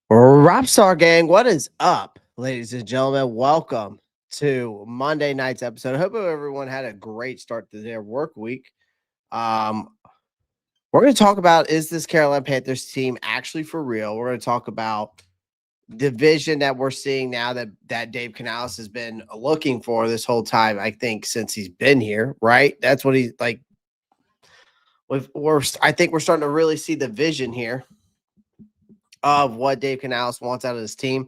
Roppstar gang, what is up, ladies and gentlemen? Welcome to Monday night's episode. I hope everyone had a great start to their work week. Um, we're going to talk about, is this Carolina Panthers team actually for real? We're going to talk about the vision that we're seeing now that Dave Canales has been looking for this whole time. I think since he's been here, right? That's what he's like. I think we're starting to really see the vision here of what Dave Canales wants out of his team.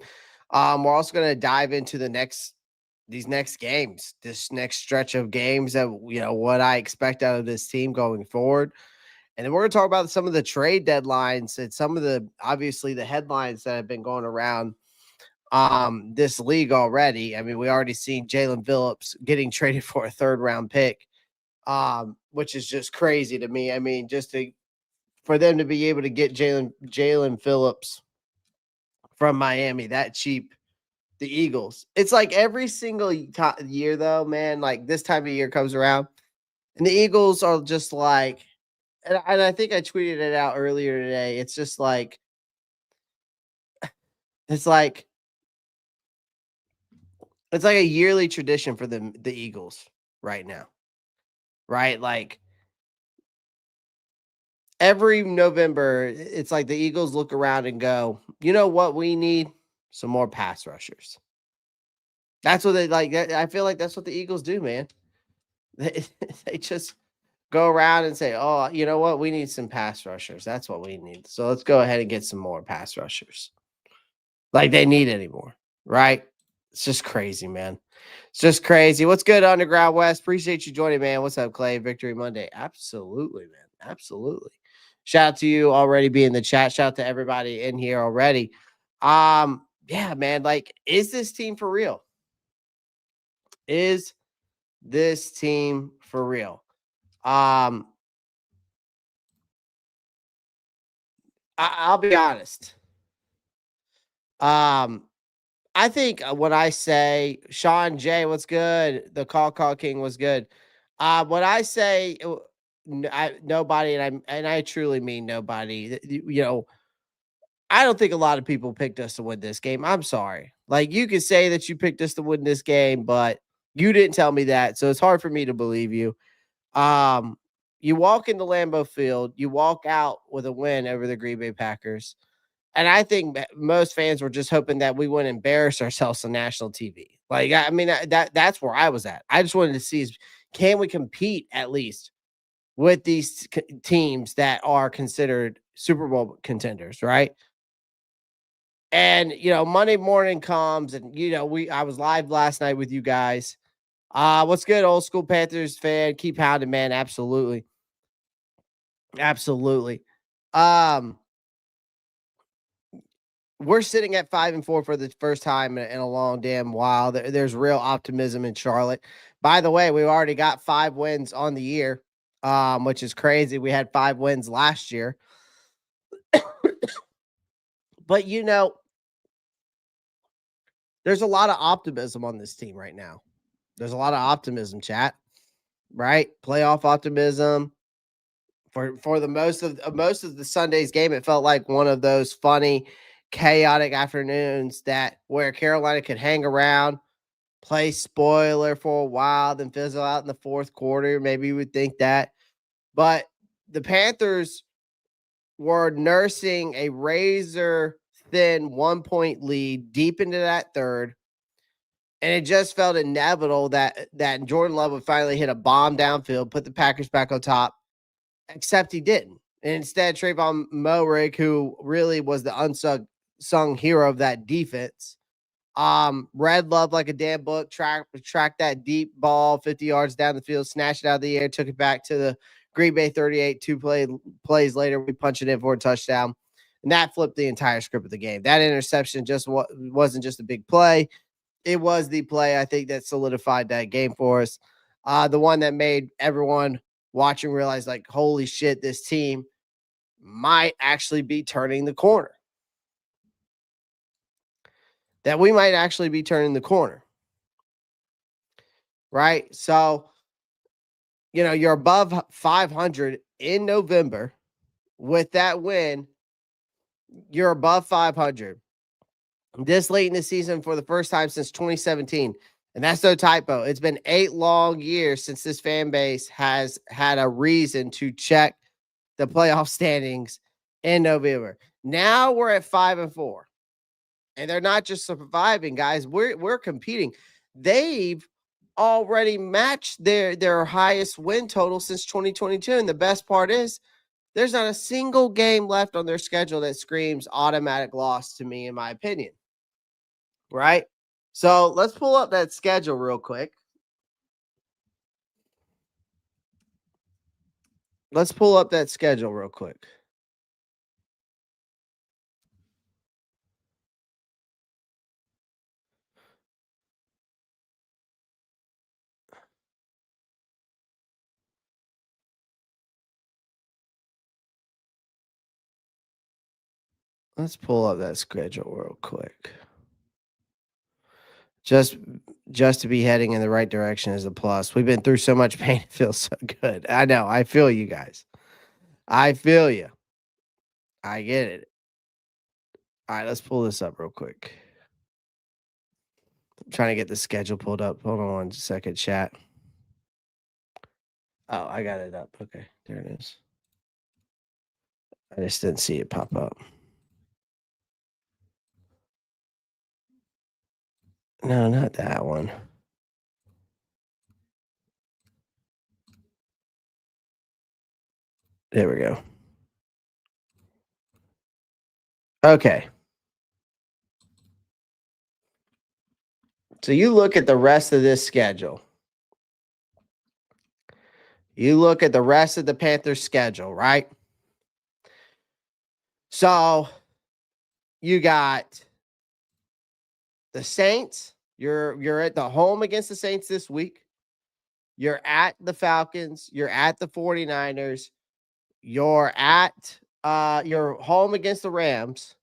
We're also going to dive into these next games, this next stretch of games that what I expect out of this team going forward. And then we're going to talk about some of the trade deadlines and some of the obviously the headlines that have been going around this league already. I mean, we already seen Jalen Phillips getting traded for a third round pick, which is just crazy to me. I mean, for them to be able to get Jalen Phillips from Miami that cheap, the Eagles. It's like every single year, though, man. Like this time of year comes around, and the Eagles are just like, and I think I tweeted it out earlier today. It's just like, it's like it's like a yearly tradition for the Eagles right now, right? Like every November, it's like the Eagles look around and go, you know what we need? Some more pass rushers. That's what they like. I feel like that's what the Eagles do, man. They, they just go around and say, oh, you know what? We need some pass rushers. That's what we need. So let's go ahead and get some more pass rushers. Like they need anymore, right? It's just crazy, man. It's just crazy. What's good, Underground West? Appreciate you joining, man. What's up, Clay? Victory Monday. Absolutely, man. Absolutely. Shout out to you already being in the chat. Shout out to everybody in here already. Yeah, man. Like, is this team for real? Is this team for real? I'll be honest. I think when I say Sean J, what's good? The call king was good. When I say nobody, and I truly mean nobody. I don't think a lot of people picked us to win this game. I'm sorry. Like you could say that you picked us to win this game, but you didn't tell me that, so it's hard for me to believe you. Um, you walk into Lambeau Field, you walk out with a win over the Green Bay Packers. And I think most fans were just hoping that we wouldn't embarrass ourselves on national TV. Like, I mean, that's where I was at. I just wanted to see can we compete at least with these teams that are considered Super Bowl contenders, right? And Monday morning comes, and I was live last night with you guys. What's good, old school Panthers fan? Keep pounding, man. Absolutely, absolutely. We're sitting at 5-4 for the first time in a long damn while. There's real optimism in Charlotte. By the way, we already got 5 wins on the year, which is crazy. We had 5 wins last year. But there's a lot of optimism on this team right now. There's a lot of optimism, chat. Right? Playoff optimism. For the most of the Sunday's game, it felt like one of those funny, chaotic afternoons where Carolina could hang around, play spoiler for a while, then fizzle out in the fourth quarter. Maybe you would think that. But the Panthers were nursing a razor thin 1-point lead deep into that third. And it just felt inevitable that Jordan Love would finally hit a bomb downfield, put the Packers back on top, except he didn't. And instead, Tre'von Moehrig, who really was the unsung hero of that defense, read Love like a damn book, tracked that deep ball 50 yards down the field, snatched it out of the air, took it back to the Green Bay 38. Plays later, we punched it in for a touchdown. And that flipped the entire script of the game. That interception wasn't just a big play. It was the play, I think, that solidified that game for us. The one that made everyone watching realize, like, holy shit, this team might actually be turning the corner. That we might actually be turning the corner. Right? So, you're above 500 in November with that win. You're above 500. this late in the season for the first time since 2017. And that's no typo. It's been 8 long years since this fan base has had a reason to check the playoff standings in November. Now we're at 5-4. And they're not just surviving, guys. We're competing. They've already matched their highest win total since 2022. And the best part is there's not a single game left on their schedule that screams automatic loss to me, in my opinion. Right? So let's pull up that schedule real quick. Let's pull up that schedule real quick. Let's pull up that schedule real quick. Just to be heading in the right direction is a plus. We've been through so much pain. It feels so good. I know. I feel you guys. I feel you. I get it. All right, let's pull this up real quick. I'm trying to get the schedule pulled up. Hold on 1 second, chat. Oh, I got it up. Okay, there it is. I just didn't see it pop up. No, not that one. There we go. Okay. So you look at the rest of this schedule. You look at the rest of the Panthers schedule, right? So you got the Saints. You're at the home against the Saints this week. You're at the Falcons. You're at the 49ers. You're at you're home against the Rams.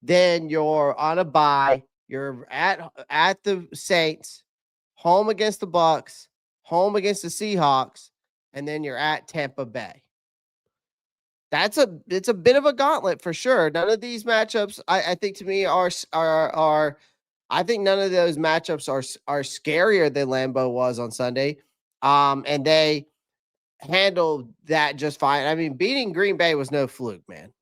Then you're on a bye. You're at the Saints, home against the Bucks, home against the Seahawks, and then you're at Tampa Bay. It's a bit of a gauntlet for sure. None of these matchups, I think, to me are I think none of those matchups are scarier than Lambeau was on Sunday. And they handled that just fine. I mean, beating Green Bay was no fluke, man.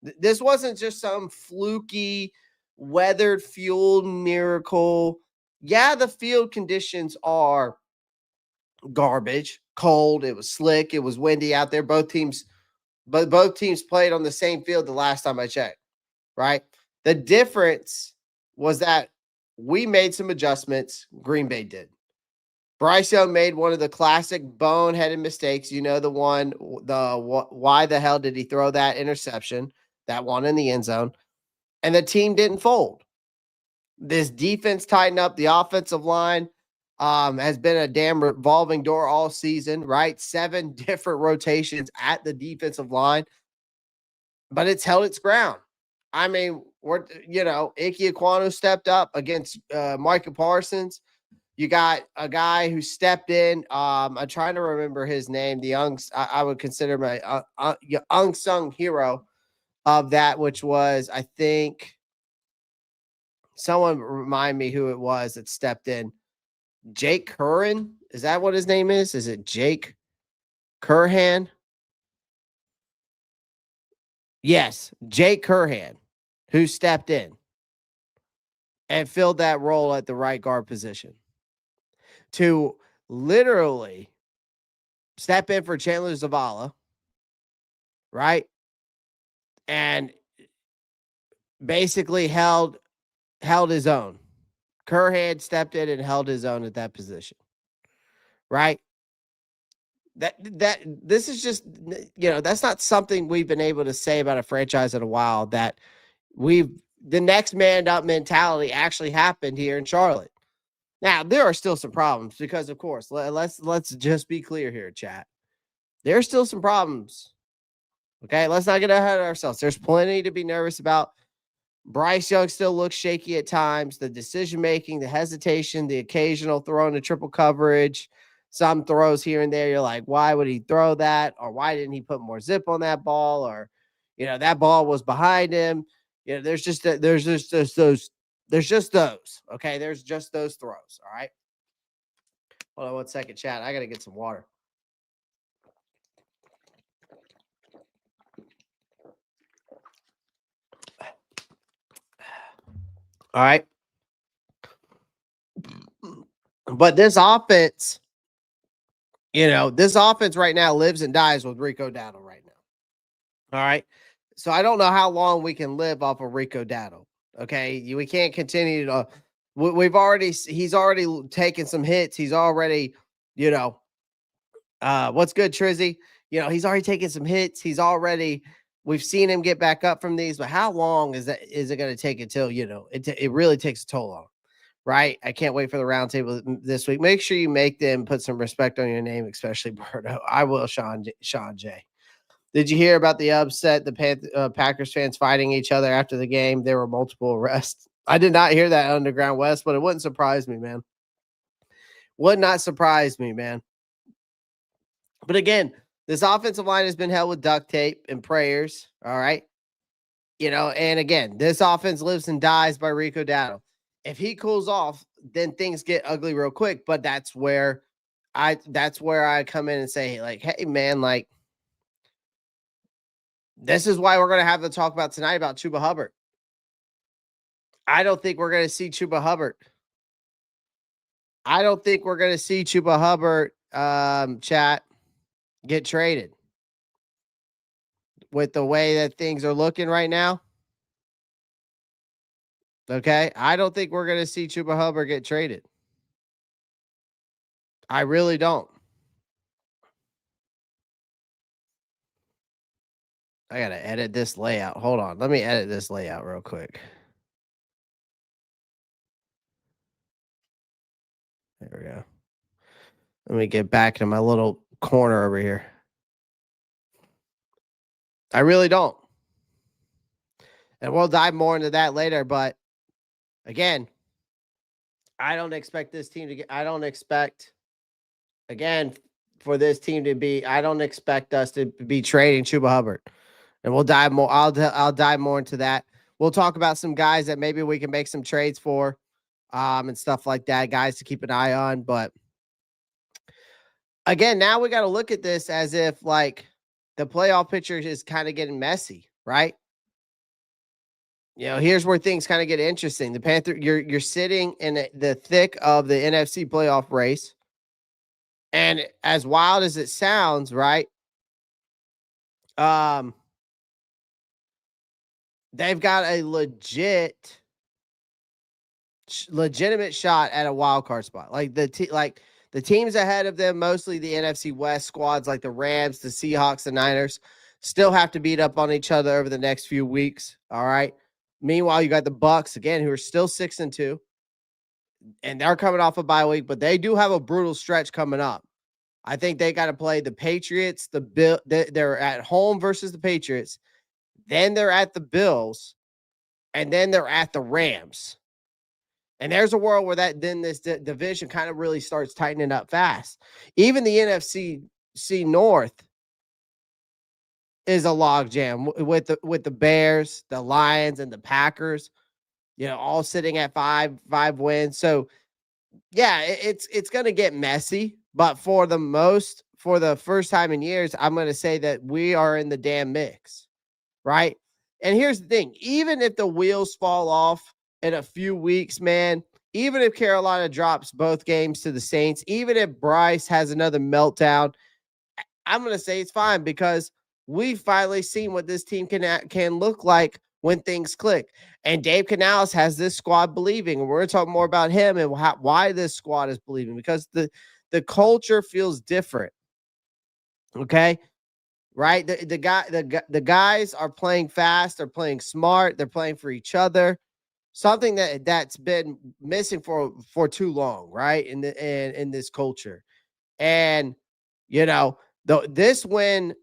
This wasn't just some fluky, weathered, fueled miracle. Yeah, the field conditions are garbage, cold. It was slick. It was windy out there. Both teams played on the same field the last time I checked, right? The difference was that we made some adjustments. Green Bay did. Bryce Young made one of the classic boneheaded mistakes. You know, why the hell did he throw that interception, that one in the end zone? And the team didn't fold. This defense tightened up. The offensive line has been a damn revolving door all season, right? 7 different rotations at the defensive line, but it's held its ground. I mean, Ike Ekwonu stepped up against Micah Parsons. You got a guy who stepped in. I'm trying to remember his name. I would consider my unsung hero of that, which was, I think, someone remind me who it was that stepped in. Jake Curran? Is that what his name is? Is it Jake Curhan? Yes, Jake Curhan, who stepped in and filled that role at the right guard position to literally step in for Chandler Zavala, right? And basically held his own. Curhan stepped in and held his own at that position, right? That this is just, that's not something we've been able to say about a franchise in a while, that the next man up mentality actually happened here in Charlotte. Now, there are still some problems because, of course, let's just be clear here, chat. There's still some problems. Okay, let's not get ahead of ourselves. There's plenty to be nervous about. Bryce Young still looks shaky at times. The decision-making, the hesitation, the occasional throw into triple coverage, some throws here and there. You're like, why would he throw that? Or why didn't he put more zip on that ball? Or, that ball was behind him. You know, there's just those. There's just those. Okay, there's just those throws. All right. Hold on 1 second, chat. I gotta get some water. All right. But this offense, this offense right now lives and dies with Rico Dowdle right now. All right. So I don't know how long we can live off of Rico Dowdle. Okay. We can't continue to, he's already taken some hits. He's already, what's good, Trizzy? He's already taken some hits. We've seen him get back up from these, but how long is it going to take until, it really takes a toll on him? Right. I can't wait for the roundtable this week. Make sure you make them put some respect on your name, especially Berto. I will, Sean J. Did you hear about the upset? The Packers fans fighting each other after the game. There were multiple arrests. I did not hear that, Underground West, but it wouldn't surprise me, man. Would not surprise me, man. But again, this offensive line has been held with duct tape and prayers. All right. And again, this offense lives and dies by Rico Dowdle. If he cools off, then things get ugly real quick. But that's where I come in and say, like, hey, man, like, this is why we're going to have to talk about tonight about Chuba Hubbard. I don't think we're going to see Chuba Hubbard. I don't think we're going to see Chuba Hubbard, chat, get traded. With the way that things are looking right now. Okay. I don't think we're going to see Chuba Hubbard get traded. I really don't. I got to edit this layout. Hold on. Let me edit this layout real quick. There we go. Let me get back to my little corner over here. I really don't. And we'll dive more into that later. But again, I don't expect this team to get, I don't expect us to be trading Chuba Hubbard. And we'll dive more. I'll dive more into that. We'll talk about some guys that maybe we can make some trades for, and stuff like that, guys to keep an eye on. But again, now we got to look at this as if like the playoff picture is kind of getting messy, right? Here's where things kind of get interesting. The Panthers, you're sitting in the thick of the NFC playoff race. And as wild as it sounds, right? They've got a legitimate shot at a wild card spot. Like the teams ahead of them, mostly the NFC West squads like the Rams, the Seahawks, the Niners, still have to beat up on each other over the next few weeks. All right. Meanwhile, you got the Bucks again, who are still 6-2, and they're coming off a bye week, but they do have a brutal stretch coming up. I think they got to play the Patriots, the Bill. They're at home versus the Patriots. Then they're at the Bills, and then they're at the Rams. And there's a world where this division kind of really starts tightening up fast. Even the NFC North is a logjam with the Bears, the Lions, and the Packers. All sitting at five wins. So yeah, it's going to get messy. But for the first time in years, I'm going to say that we are in the damn mix. Right. And here's the thing. Even if the wheels fall off in a few weeks, man, even if Carolina drops both games to the Saints, even if Bryce has another meltdown, I'm going to say it's fine because we've finally seen what this team can look like when things click. And Dave Canales has this squad believing. And we're going to talk more about him and why this squad is believing, because the culture feels different. Okay. Right. The guys are playing fast. They're playing smart. They're playing for each other. Something that's been missing for too long. Right. In this culture. And, this win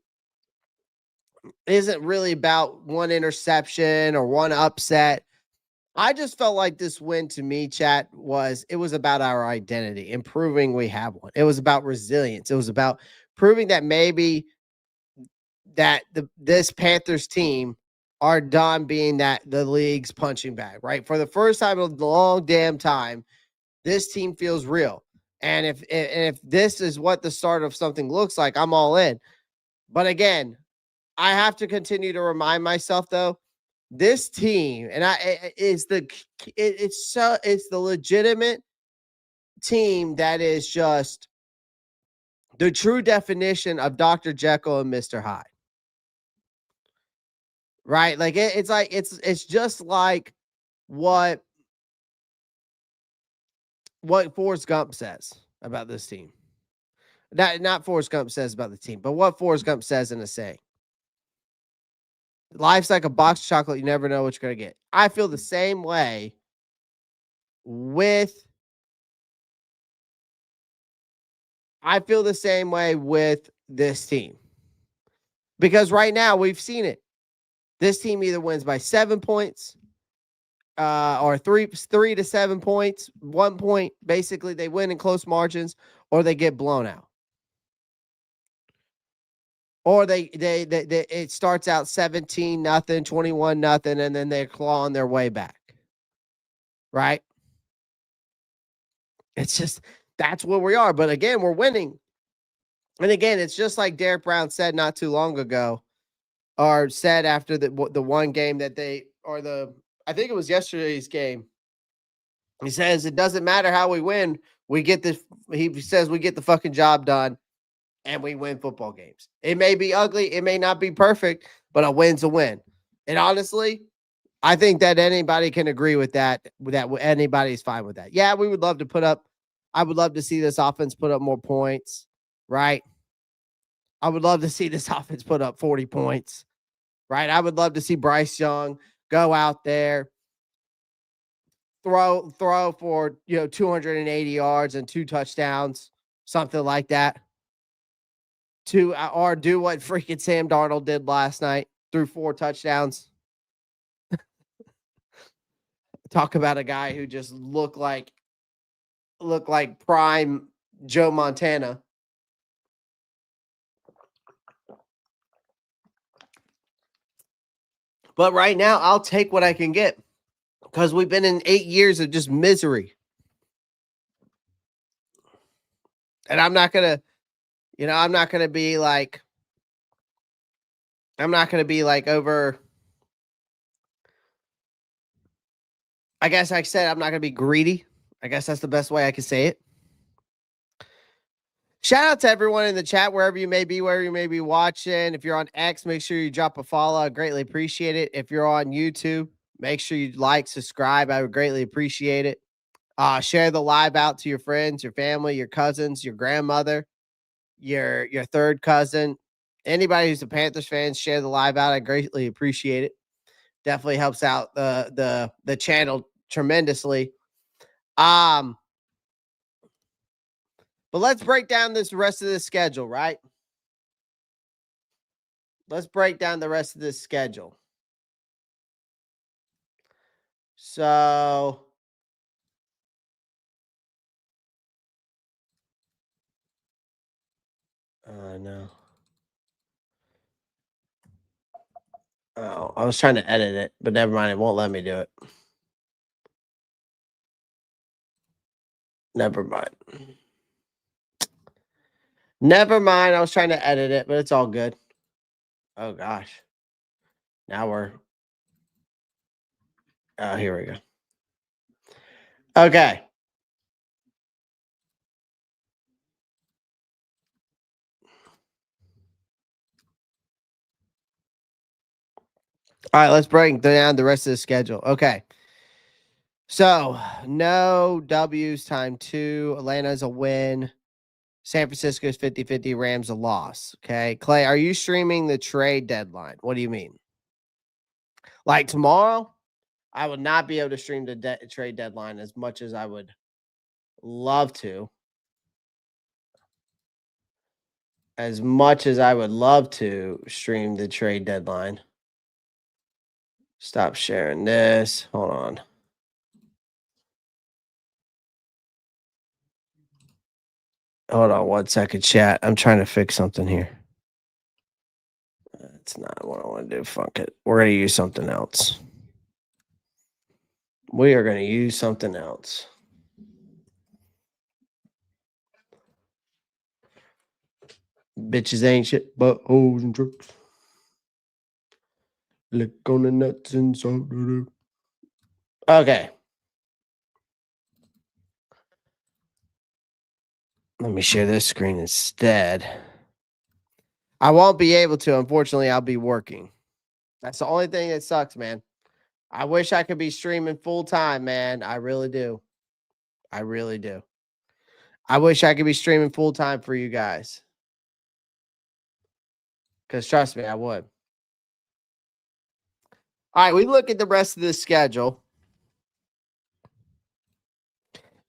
isn't really about one interception or one upset. I just felt like this win to me, chat, it was about our identity and proving we have one. It was about resilience. It was about proving that maybe that this Panthers team are done being that the league's punching bag, right? For the first time in a long damn time, this team feels real. And if this is what the start of something looks like, I'm all in. But again, I have to continue to remind myself though, this team and it's the legitimate team that is just the true definition of Dr. Jekyll and Mr. Hyde. Right? Like it's just like what Forrest Gump says about this team. Not Forrest Gump says about the team, but what Forrest Gump says in a saying. Life's like a box of chocolate. You never know what you're going to get. I feel the same way with this team. Because right now we've seen it. This team either wins by 7 points or 3 to 7 points, 1 point. Basically, they win in close margins or they get blown out. Or they it starts out 17-0, 21-0, and then they're clawing their way back. Right? It's just that's where we are. But again, we're winning. And again, it's just like Derek Brown said not too long ago, or said after the one game that I think it was yesterday's game. He says it doesn't matter how we win, we get this. He says we get the fucking job done. And we win football games. It may be ugly. It may not be perfect, but a win's a win. And honestly, I think that anybody can agree with that. Anybody's fine with that. Yeah, we would love to I would love to see this offense put up more points, right? I would love to see this offense put up 40 points, right? I would love to see Bryce Young go out there, throw for 280 yards and 2 touchdowns, something like that. Or do what freaking Sam Darnold did last night, threw 4 touchdowns. Talk about a guy who just looked like prime Joe Montana. But right now, I'll take what I can get because we've been in 8 years of just misery. And I'm not going to be like over. I guess I said I'm not going to be greedy. I guess that's the best way I can say it. Shout out to everyone in the chat, wherever you may be watching. If you're on X, make sure you drop a follow. I greatly appreciate it. If you're on YouTube, make sure you like, subscribe. I would greatly appreciate it. Share the live out to your friends, your family, your cousins, your grandmother, your third cousin, anybody who's a Panthers fan. Share the live out. I greatly appreciate it. Definitely helps out the channel tremendously. But let's break down this rest of the schedule, right? Let's break down the rest of this schedule. So no. Oh, I was trying to edit it, but never mind. It won't let me do it. Never mind. Never mind. I was trying to edit it, but it's all good. Oh, gosh. Now we're... Oh, here we go. Okay. All right, let's break down the rest of the schedule. Okay. So, no W's time 2. Atlanta's a win. San Francisco's 50-50. Rams a loss. Okay. Clay, are you streaming the trade deadline? What do you mean? Like tomorrow, I would not be able to stream the trade deadline as much as I would love to. As much as I would love to stream the trade deadline. Stop sharing this. Hold on. Hold on 1 second, chat. I'm trying to fix something here. That's not what I want to do. Fuck it. We're going to use something else. We are going to use something else. Bitches ain't shit but hoes and trucks. Lick on the nuts and salt. Okay. Let me share this screen instead. I won't be able to. Unfortunately, I'll be working. That's the only thing that sucks, man. I wish I could be streaming full time, man. I really do. I really do. I wish I could be streaming full time for you guys. Because trust me, I would. All right, we look at the rest of the schedule.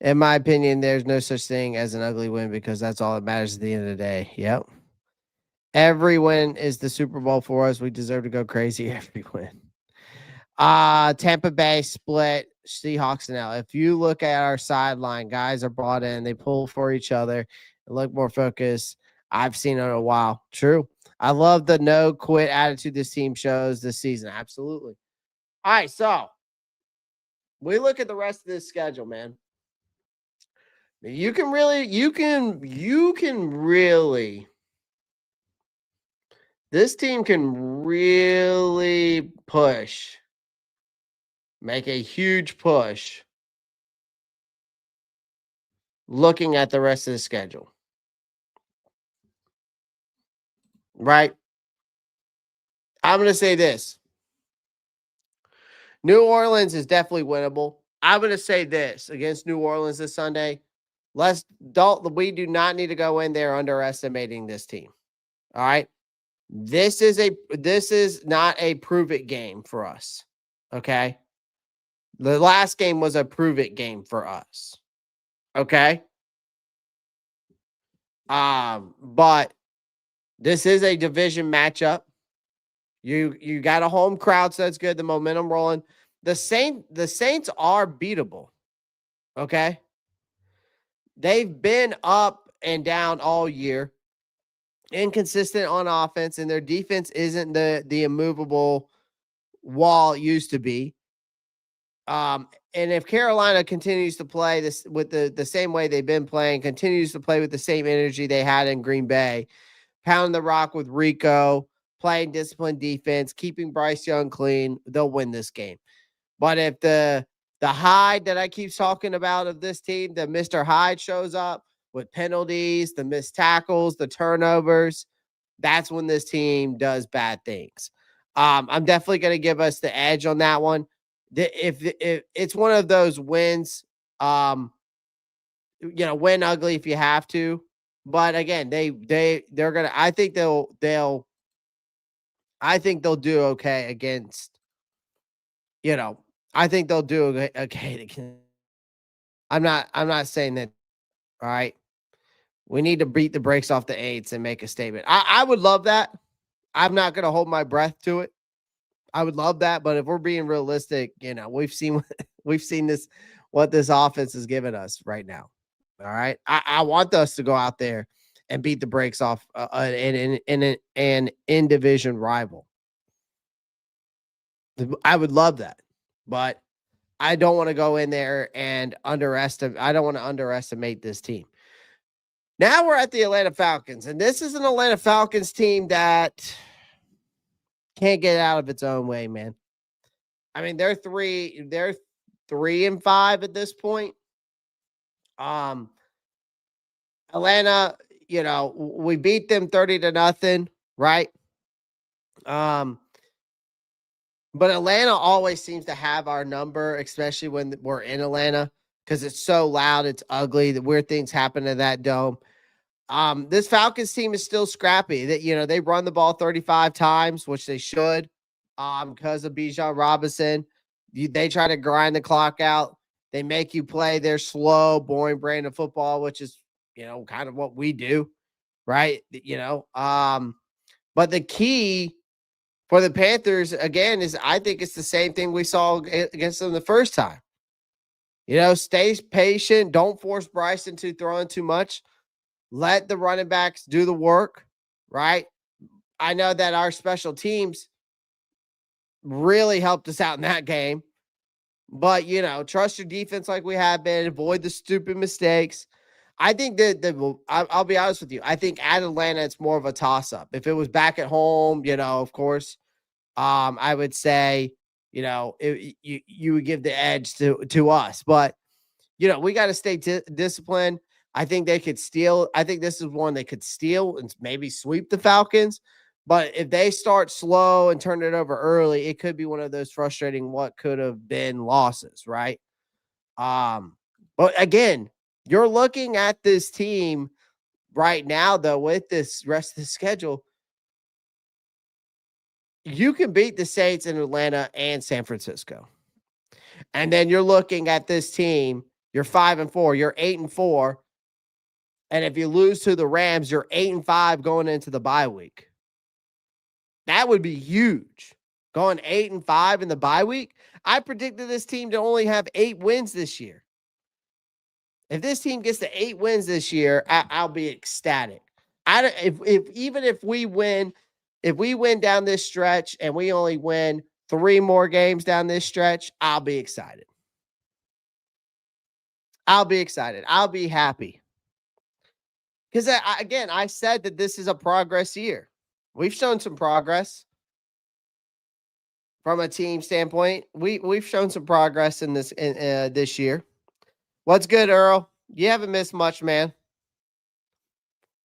In my opinion, there's no such thing as an ugly win because that's all that matters at the end of the day. Yep. Every win is the Super Bowl for us. We deserve to go crazy every win. Tampa Bay split Seahawks now. If you look at our sideline, guys are brought in, they pull for each other and look more focused. I've seen it in a while. True. I love the no quit attitude this team shows this season. Absolutely. All right, so we look at the rest of this schedule, man. You can really, this team can really push, make a huge push looking at the rest of the schedule. Right? I'm going to say this. New Orleans is definitely winnable. I'm going to say this against New Orleans this Sunday. We do not need to go in there underestimating this team. All right. This is not a prove it game for us. Okay. The last game was a prove it game for us. Okay. But this is a division matchup. You got a home crowd, so that's good. The momentum rolling. The Saints are beatable. Okay. They've been up and down all year. Inconsistent on offense, and their defense isn't the immovable wall it used to be. And if Carolina continues to play this with the same way they've been playing, continues to play with the same energy they had in Green Bay, pounding the rock with Rico, playing disciplined defense, keeping Bryce Young clean, they'll win this game. But if the Hyde that I keep talking about of this team, the Mr. Hyde shows up with penalties, the missed tackles, the turnovers, that's when this team does bad things. I'm definitely going to give us the edge on that one. If it's one of those wins, win ugly if you have to. But again, they're gonna. I think they'll do okay against. I think they'll do okay. I'm not saying that. All right, we need to beat the brakes off the eights and make a statement. I would love that. I'm not gonna hold my breath to it. I would love that, but if we're being realistic, we've seen this, what this offense has given us right now. All right, I want us to go out there and beat the brakes off an in division rival. I would love that, but I don't want to go in there and underestimate. I don't want to underestimate this team. Now we're at the Atlanta Falcons, and this is an Atlanta Falcons team that can't get out of its own way, man. I mean, they're 3-5 at this point. Atlanta, we beat them 30-0, right? But Atlanta always seems to have our number, especially when we're in Atlanta, because it's so loud, it's ugly, the weird things happen in that dome. This Falcons team is still scrappy. That they run the ball 35 times, which they should, because of Bijan Robinson. They try to grind the clock out. They make you play their slow, boring brand of football, which is kind of what we do, right? But the key for the Panthers again is I think it's the same thing we saw against them the first time. Stay patient. Don't force Bryce into throwing too much. Let the running backs do the work, right? I know that our special teams really helped us out in that game. But, trust your defense like we have been. Avoid the stupid mistakes. I think that I'll be honest with you. I think at Atlanta, it's more of a toss-up. If it was back at home, of course, I would say, you would give the edge to us. But, we got to stay disciplined. I think they could steal. I think this is one they could steal and maybe sweep the Falcons. But if they start slow and turn it over early, it could be one of those frustrating what could have been losses, right? But again, you're looking at this team right now, though, with this rest of the schedule. You can beat the Saints in Atlanta and San Francisco. And then you're looking at this team, you're 5-4, you're 8-4. And if you lose to the Rams, you're 8-5 going into the bye week. That would be huge. Going 8-5 in the bye week. I predicted this team to only have 8 wins this year. If this team gets to 8 wins this year, I'll be ecstatic. If we win down this stretch and we only win 3 more games down this stretch, I'll be excited. I'll be happy. Because, again, I said that this is a progress year. We've shown some progress from a team standpoint. We've shown some progress in this year. What's good, Earl? You haven't missed much, man.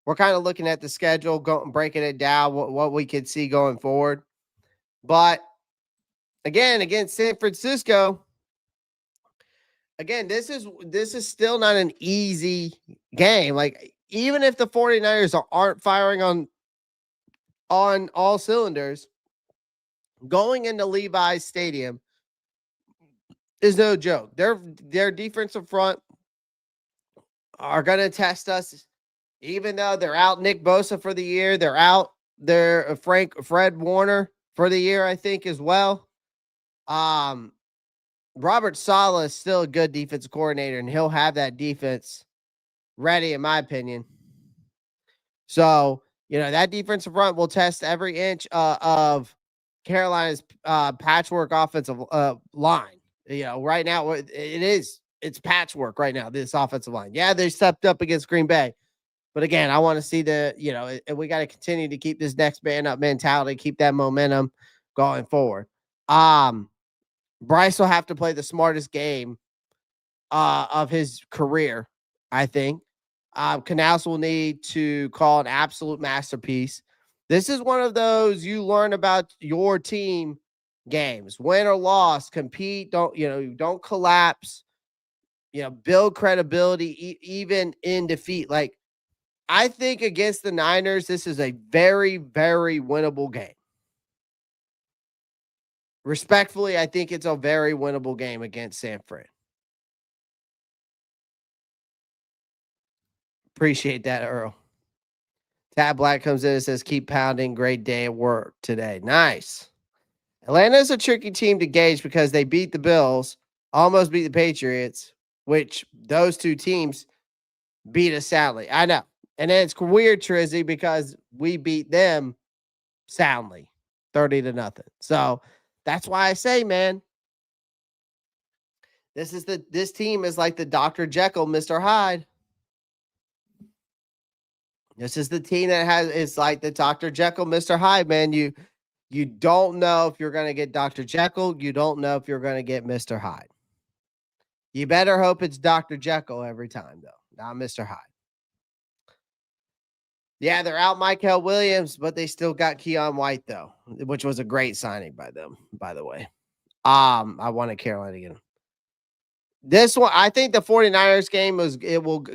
We're kind of looking at the schedule, breaking it down, what we could see going forward. But, again, against San Francisco, again, this is still not an easy game. Like, even if the 49ers aren't firing on all cylinders, going into Levi's Stadium is no joke. Their defensive front are going to test us, even though they're out Nick Bosa for the year. They're out Fred Warner for the year, I think, as well. Robert Saleh is still a good defensive coordinator, and he'll have that defense ready, in my opinion. So, that defensive front will test every inch of Carolina's patchwork offensive line. Right now it's patchwork right now, this offensive line. Yeah, they stepped up against Green Bay. But again, I want to see we got to continue to keep this next man up mentality, keep that momentum going forward. Bryce will have to play the smartest game of his career, I think. Canales will need to call an absolute masterpiece. This is one of those you learn about your team games. Win or loss, compete, don't collapse. Build credibility even in defeat. Like, I think against the Niners, this is a very, very winnable game. Respectfully, I think it's a very winnable game against San Fran. Appreciate that, Earl. Tab Black comes in and says, keep pounding. Great day at work today. Nice. Atlanta is a tricky team to gauge because they beat the Bills, almost beat the Patriots, which those two teams beat us soundly. I know. And then it's weird, Trizzy, because we beat them soundly, 30-0. So that's why I say, man, this team is like the Dr. Jekyll, Mr. Hyde. This is the team that it's like the Dr. Jekyll, Mr. Hyde, man. You don't know if you're going to get Dr. Jekyll. You don't know if you're going to get Mr. Hyde. You better hope it's Dr. Jekyll every time, though, not Mr. Hyde. Yeah, they're out Michael Williams, but they still got Keon White, though, which was a great signing by them, by the way. I wanted Carolina again. This one, I think the 49ers game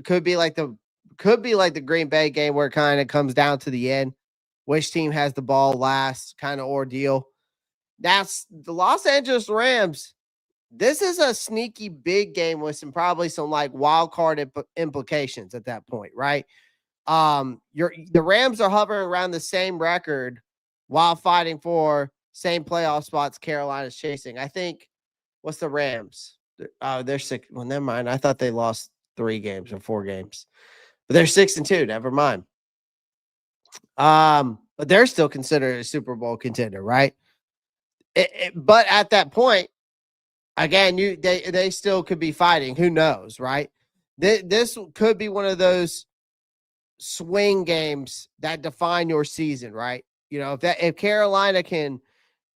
could be like the Green Bay game where it kind of comes down to the end. Which team has the ball last kind of ordeal. That's the Los Angeles Rams. This is a sneaky big game with probably some like wild card implications at that point, right? The Rams are hovering around the same record while fighting for same playoff spots Carolina's chasing. I think, what's the Rams? They're 6. Well, never mind. I thought they lost 3 games or 4 games. But they're 6-2. Never mind. but they're still considered a Super Bowl contender, right? But at that point, again, they still could be fighting. Who knows, right? This could be one of those swing games that define your season, right? If Carolina can,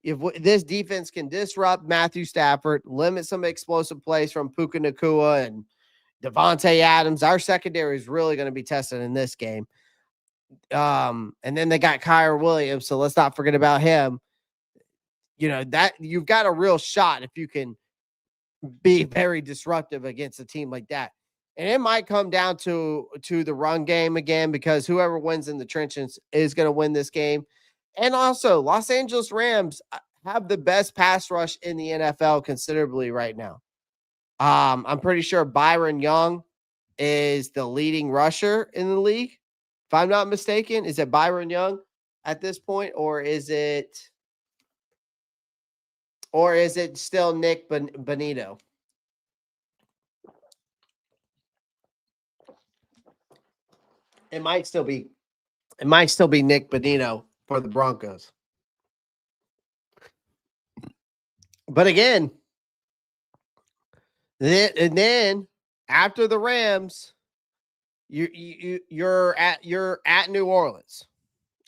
if this defense can disrupt Matthew Stafford, limit some explosive plays from Puka Nacua and Devontae Adams, our secondary is really going to be tested in this game. And then they got Kyren Williams, so let's not forget about him. That you've got a real shot if you can be very disruptive against a team like that. And it might come down to the run game again, because whoever wins in the trenches is going to win this game. And also, Los Angeles Rams have the best pass rush in the NFL considerably right now. I'm pretty sure Byron Young is the leading rusher in the league. If I'm not mistaken, is it Byron Young at this point, or is it still Nick Bonito? It might still be Nick Bonito for the Broncos. But again, then after the Rams, you're at New Orleans.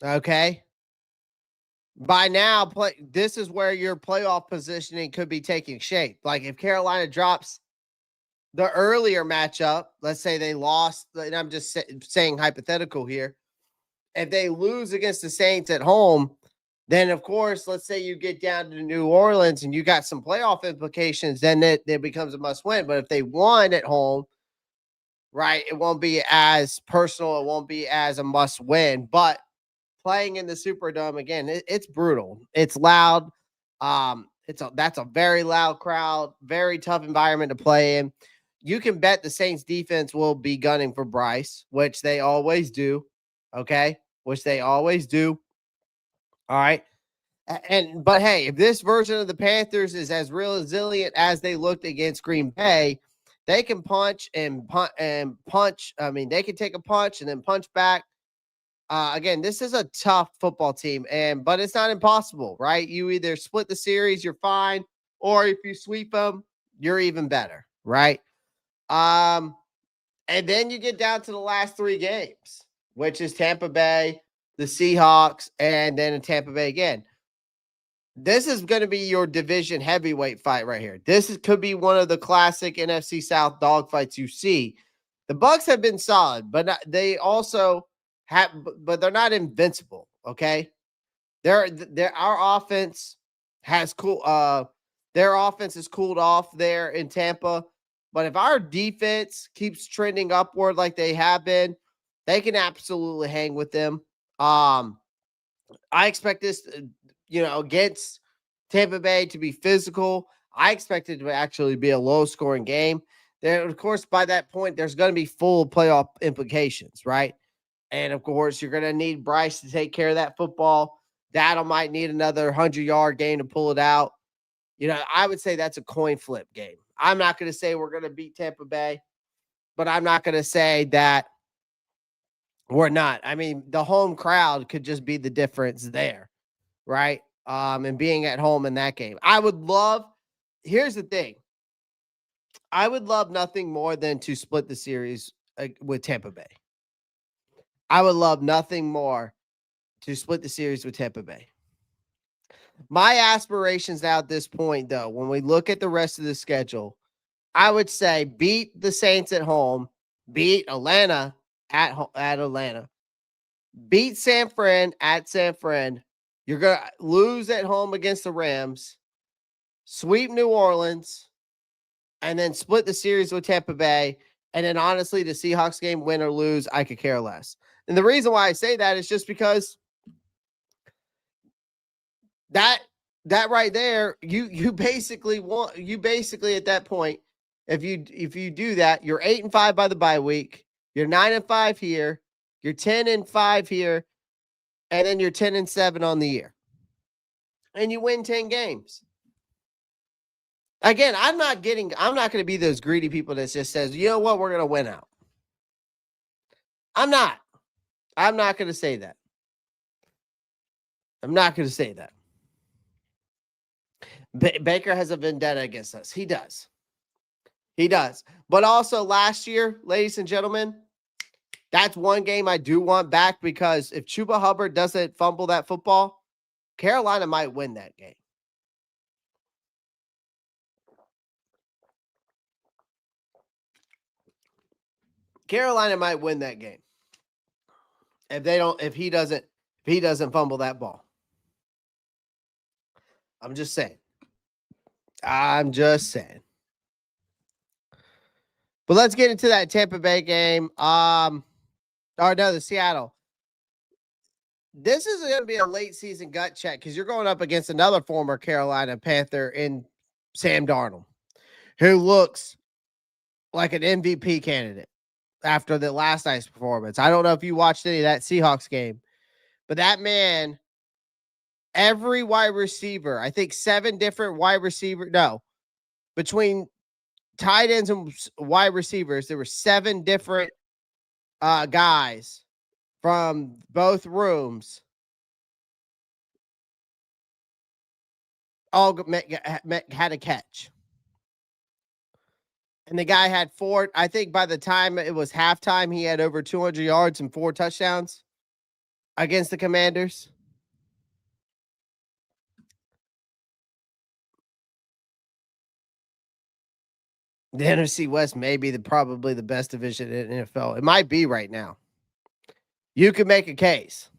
Okay. By now, this is where your playoff positioning could be taking shape. Like if Carolina drops the earlier matchup, let's say they lost, and I'm just saying hypothetical here. If they lose against the Saints at home, then of course, let's say you get down to New Orleans and you got some playoff implications, then it becomes a must win. But if they won at home, right, it won't be as personal. It won't be as a must win. But playing in the Superdome again, it's brutal. It's loud. That's a very loud crowd, very tough environment to play in. You can bet the Saints defense will be gunning for Bryce, which they always do. Okay, which they always do. All right. But hey, if this version of the Panthers is as resilient as they looked against Green Bay, they can punch and punch. I mean, they can take a punch and then punch back. Again, this is a tough football team, but it's not impossible, right? You either split the series, you're fine, or if you sweep them, you're even better, right? And then you get down to the last three games, which is Tampa Bay, the Seahawks, and then in Tampa Bay again. This is going to be your division heavyweight fight right here. Could be one of the classic NFC South dogfights you see. The Bucs have been solid, but they also but they're not invincible. Okay, our offense has their offense has cooled off there in Tampa. But if our defense keeps trending upward like they have been, they can absolutely hang with them. I expect this, against Tampa Bay to be physical. I expect it to actually be a low-scoring game. Then, of course, by that point, there's going to be full playoff implications, right? And, of course, you're going to need Bryce to take care of that football. Dowdle might need another 100-yard game to pull it out. I would say that's a coin flip game. I'm not going to say we're going to beat Tampa Bay, but I'm not going to say that we're not. I mean, the home crowd could just be the difference there, right? And being at home in that game. Here's the thing. I would love nothing more than to split the series with Tampa Bay. I would love nothing more to split the series with Tampa Bay. My aspirations now at this point, though, when we look at the rest of the schedule, I would say beat the Saints at home, beat Atlanta at Atlanta, beat San Fran at San Fran. You're going to lose at home against the Rams, sweep New Orleans, and then split the series with Tampa Bay. And then, honestly, the Seahawks game, win or lose, I could care less. And the reason why I say that is just because that right there, you basically at that point, if you do that, you're 8-5 by the bye week, you're 9-5 here, you're 10-5 here, and then you're 10-7 on the year, and you win 10 games. Again, I'm not going to be those greedy people that just says, you know what, we're going to win out. I'm not going to say that. I'm not going to say that. Baker has a vendetta against us. He does. He does. But also last year, ladies and gentlemen, that's one game I do want back because if Chuba Hubbard doesn't fumble that football, Carolina might win that game. Carolina might win that game. If he doesn't fumble that ball. I'm just saying. But let's get into that Tampa Bay game. The Seattle. This is going to be a late season gut check because you're going up against another former Carolina Panther in Sam Darnold, who looks like an MVP candidate after the last night's performance. I don't know if you watched any of that Seahawks game, but that man, every wide receiver, I think 7 different wide receivers. No, between tight ends and wide receivers, there were 7 different guys from both rooms. All had a catch. And the guy had 4. I think by the time it was halftime, he had over 200 yards and 4 touchdowns against the Commanders. The NFC West may be probably the best division in the NFL. It might be right now. You could make a case.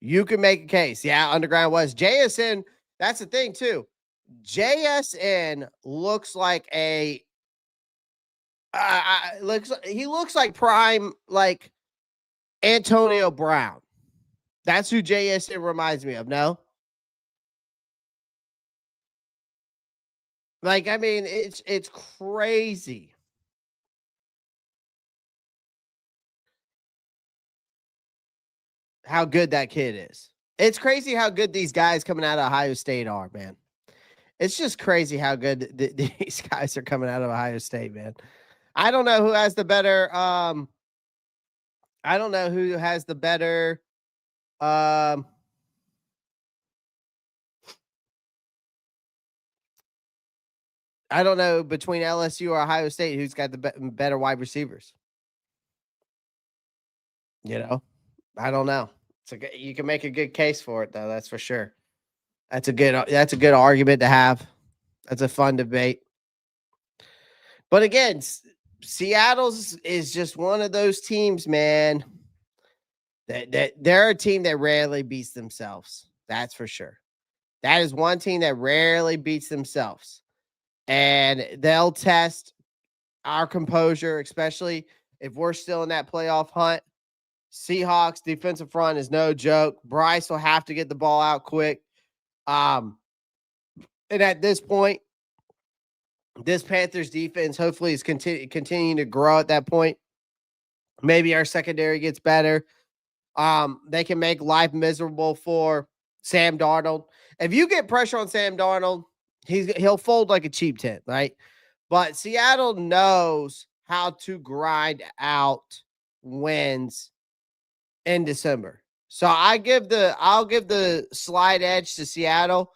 Yeah, Underground West. JSN, that's the thing too. JSN looks like he looks like prime, like Antonio Brown. That's who JSN reminds me of, no? Like, I mean, it's crazy. How good that kid is. It's crazy how good these guys coming out of Ohio State are, man. It's just crazy how good these guys are coming out of Ohio State, man. I don't know who has the better I don't know who has the better I don't know between LSU or Ohio State who's got the better wide receivers. You know, I don't know. You can make a good case for it, though. That's for sure. That's a good argument to have. That's a fun debate. But again, Seattle's is just one of those teams, man. That they're a team that rarely beats themselves. That's for sure. That is one team that rarely beats themselves. And they'll test our composure, especially if we're still in that playoff hunt. Seahawks defensive front is no joke. Bryce will have to get the ball out quick. And at this point, this Panthers defense hopefully is continuing to grow at that point. Maybe our secondary gets better. They can make life miserable for Sam Darnold. If you get pressure on Sam Darnold, he'll fold like a cheap tent, right? But Seattle knows how to grind out wins in December. So I'll give the slight edge to Seattle.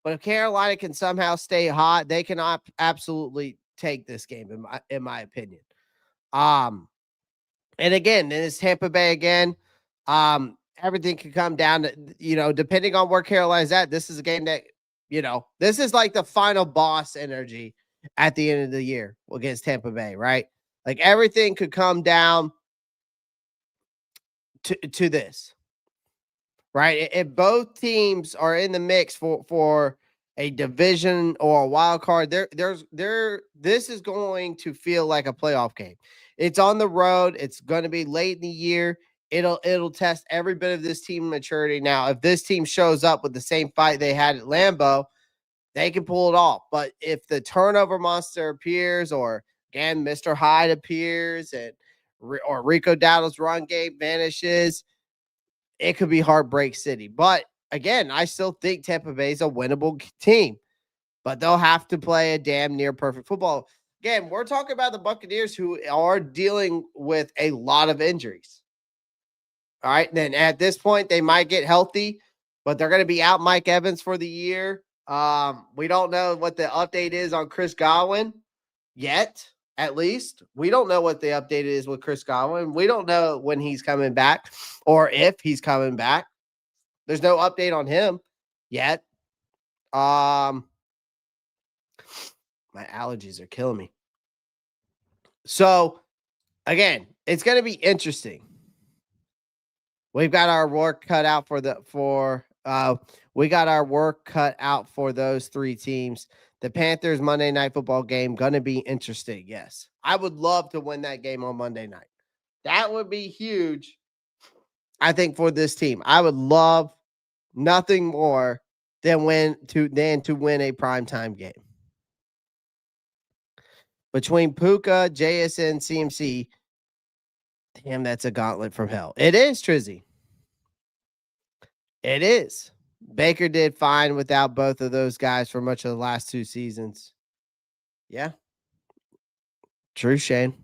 But if Carolina can somehow stay hot, they can absolutely take this game, in my opinion. And again, then it's Tampa Bay again. Everything can come down to, depending on where Carolina's at. This is a game that, this is like the final boss energy at the end of the year against Tampa Bay, right? Like everything could come down to this, right? If both teams are in the mix for a division or a wild card, this is going to feel like a playoff game. It's on the road. It's going to be late in the year. It'll test every bit of this team maturity. Now, if this team shows up with the same fight they had at Lambeau, they can pull it off. But if the turnover monster appears, or again, Mr. Hyde appears, or Rico Dowdle's run game vanishes, it could be heartbreak city. But again, I still think Tampa Bay is a winnable team, but they'll have to play a damn near perfect football. Again, we're talking about the Buccaneers, who are dealing with a lot of injuries. All right. Then at this point, they might get healthy, but they're going to be out Mike Evans for the year. We don't know what the update is on Chris Godwin yet, at least. We don't know what the update is with Chris Godwin. We don't know when he's coming back or if he's coming back. There's no update on him yet. My allergies are killing me. So, again, it's going to be interesting. We've got our work cut out for those three teams. The Panthers Monday Night Football game going to be interesting. Yes. I would love to win that game on Monday night. That would be huge, I think, for this team. I would love nothing more than to win a primetime game. Between Puka, JSN, CMC, damn, that's a gauntlet from hell. It is, Trizzy. It is. Baker did fine without both of those guys for much of the last two seasons. Yeah. True, Shane.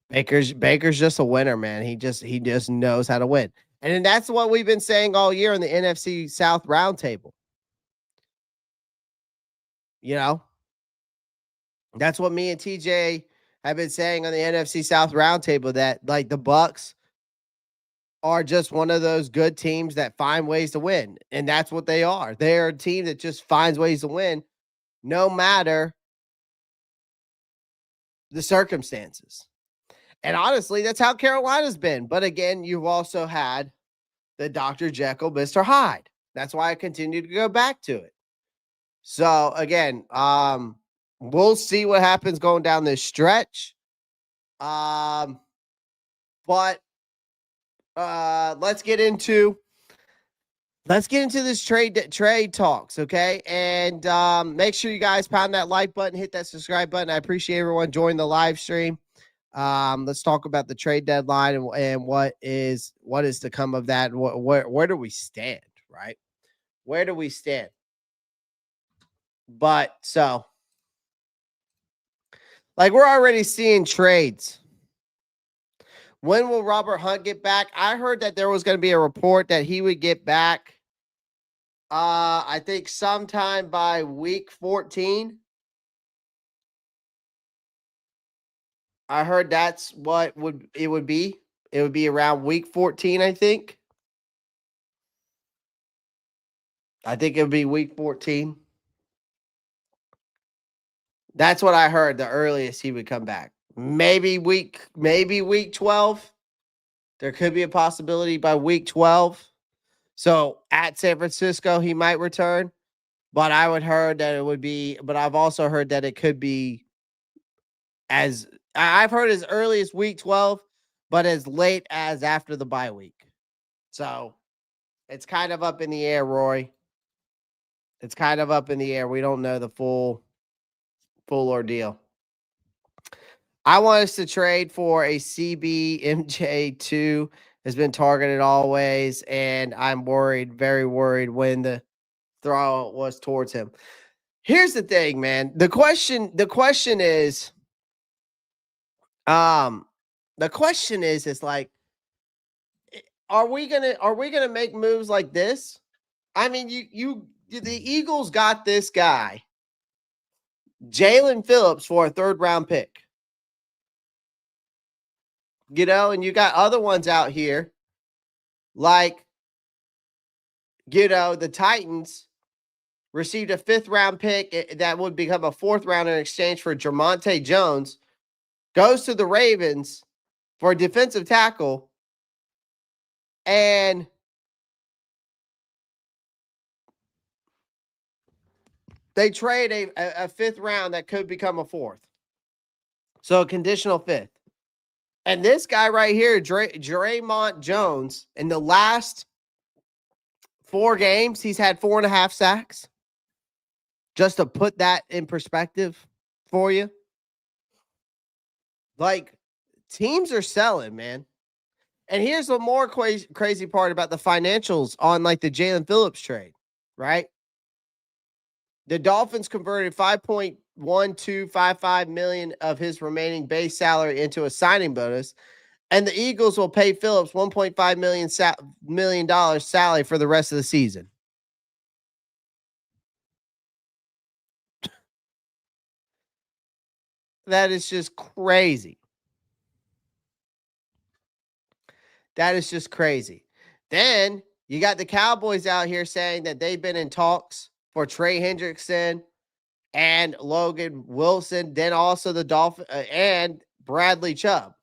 Baker's just a winner, man. He just knows how to win. And that's what we've been saying all year in the NFC South roundtable. You know? That's what me and TJ have been saying on the NFC South roundtable, that like the Bucks are just one of those good teams that find ways to win. And that's what they are. They're a team that just finds ways to win no matter the circumstances. And honestly, that's how Carolina's been. But again, you've also had the Dr. Jekyll, Mr. Hyde. That's why I continue to go back to it. So again, we'll see what happens going down this stretch. But let's get into this trade talks, okay? And make sure you guys pound that like button, hit that subscribe button. I appreciate everyone joining the live stream. Let's talk about the trade deadline and what is to come of that. Where do we stand, right? Where do we stand? But so, like, we're already seeing trades. When will Robert Hunt get back? I heard that there was going to be a report that he would get back, I think sometime by week 14. I heard that's what it would be. It would be around week 14, I think. I think it would be week 14. That's what I heard, the earliest he would come back. Maybe week 12. There could be a possibility by week 12. So at San Francisco, he might return. But I've also heard that it could be I've heard as early as week 12, but as late as after the bye week. So it's kind of up in the air, Roy. It's kind of up in the air. We don't know the full ordeal. I want us to trade for a CB MJ2. Has been targeted always, and I'm very worried when the throw was towards him. Here's the thing, man. The question is, like, are we gonna make moves like this? I mean, the Eagles got this guy, Jalen Phillips, for a 3rd round pick. You know, and you got other ones out here, like, you know, the Titans received a 5th round pick that would become a 4th rounder in exchange for Jermonte Jones, goes to the Ravens for a defensive tackle, and they trade a 5th round that could become a 4th. So a conditional 5th. And this guy right here, Jermont Jones, in the last 4 games, he's had 4.5 sacks. Just to put that in perspective for you. Like, teams are selling, man. And here's the more crazy part about the financials on, like, the Jalen Phillips trade, right? The Dolphins converted $5.1255 million of his remaining base salary into a signing bonus, And the Eagles will pay Phillips $1.5 million salary for the rest of the season. That is just crazy. That is just crazy. Then you got the Cowboys out here saying that they've been in talks for Trey Hendrickson and Logan Wilson, then also the Dolphins and Bradley Chubb.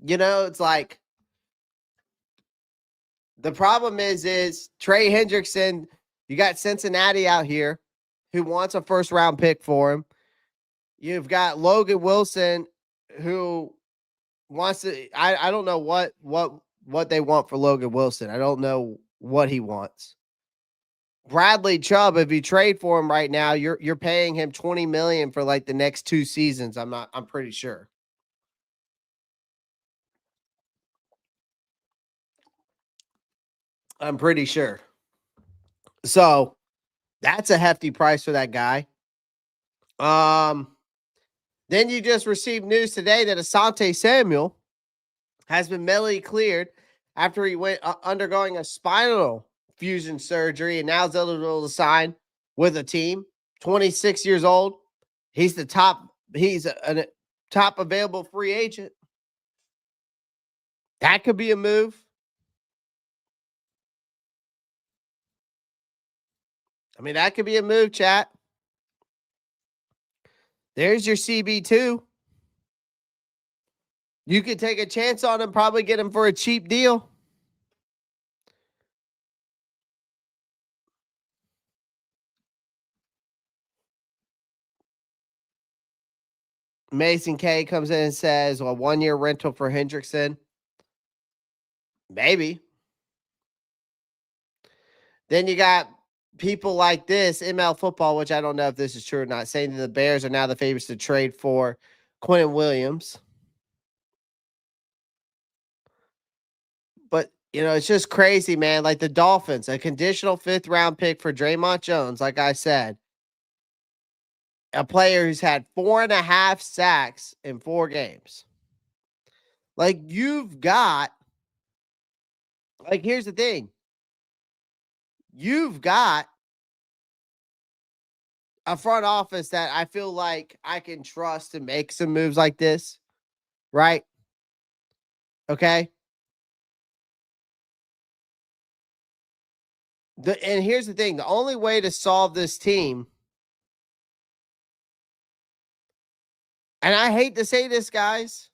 It's like the problem is Trey Hendrickson, you got Cincinnati out here who wants a first round pick for him. You've got Logan Wilson who wants to I don't know what they want for Logan Wilson. I don't know what he wants. Bradley Chubb, if you trade for him right now, you're paying him $20 million for like the next 2 seasons. I'm pretty sure. I'm pretty sure. So that's a hefty price for that guy. Then you just received news today that Asante Samuel has been medically cleared after he went undergoing a spinal fusion surgery and now is eligible to sign with a team. 26 years old. He's a top available free agent. That could be a move. I mean, that could be a move, chat. There's your CB2. You could take a chance on him, probably get him for a cheap deal. Mason K comes in and says, well, 1-year rental for Hendrickson. Maybe. Then you got people like this, ML Football, which I don't know if this is true or not, saying that the Bears are now the favorites to trade for Quentin Williams. But, it's just crazy, man. Like the Dolphins, a conditional 5th round pick for Draymond Jones, like I said. A player who's had 4.5 sacks in 4 games. Like here's the thing. You've got a front office that I feel like I can trust to make some moves like this, right? Okay. And here's the thing. The only way to solve this team, and I hate to say this, guys.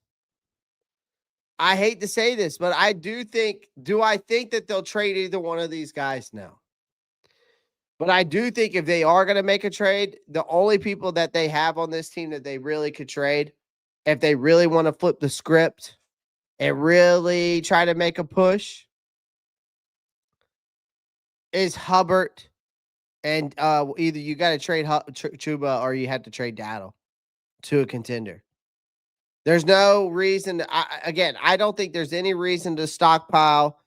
I hate to say this, but I do think that they'll trade either one of these guys now? But I do think if they are going to make a trade, the only people that they have on this team that they really could trade, if they really want to flip the script and really try to make a push, is Hubbard. And either you got to trade Chuba or you have to trade Dowdle to a contender. There's no reason. I don't think there's any reason to stockpile.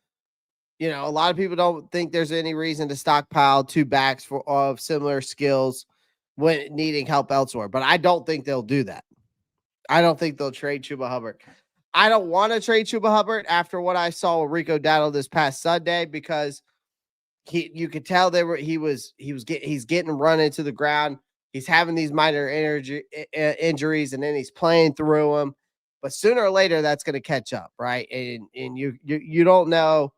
A lot of people don't think there's any reason to stockpile 2 backs of similar skills when needing help elsewhere. But I don't think they'll do that. I don't think they'll trade Chuba Hubbard. I don't want to trade Chuba Hubbard after what I saw with Rico Dowdle this past Sunday because you could tell he's getting run into the ground. He's having these minor injuries, and then he's playing through them. But sooner or later, that's going to catch up, right? And you don't know.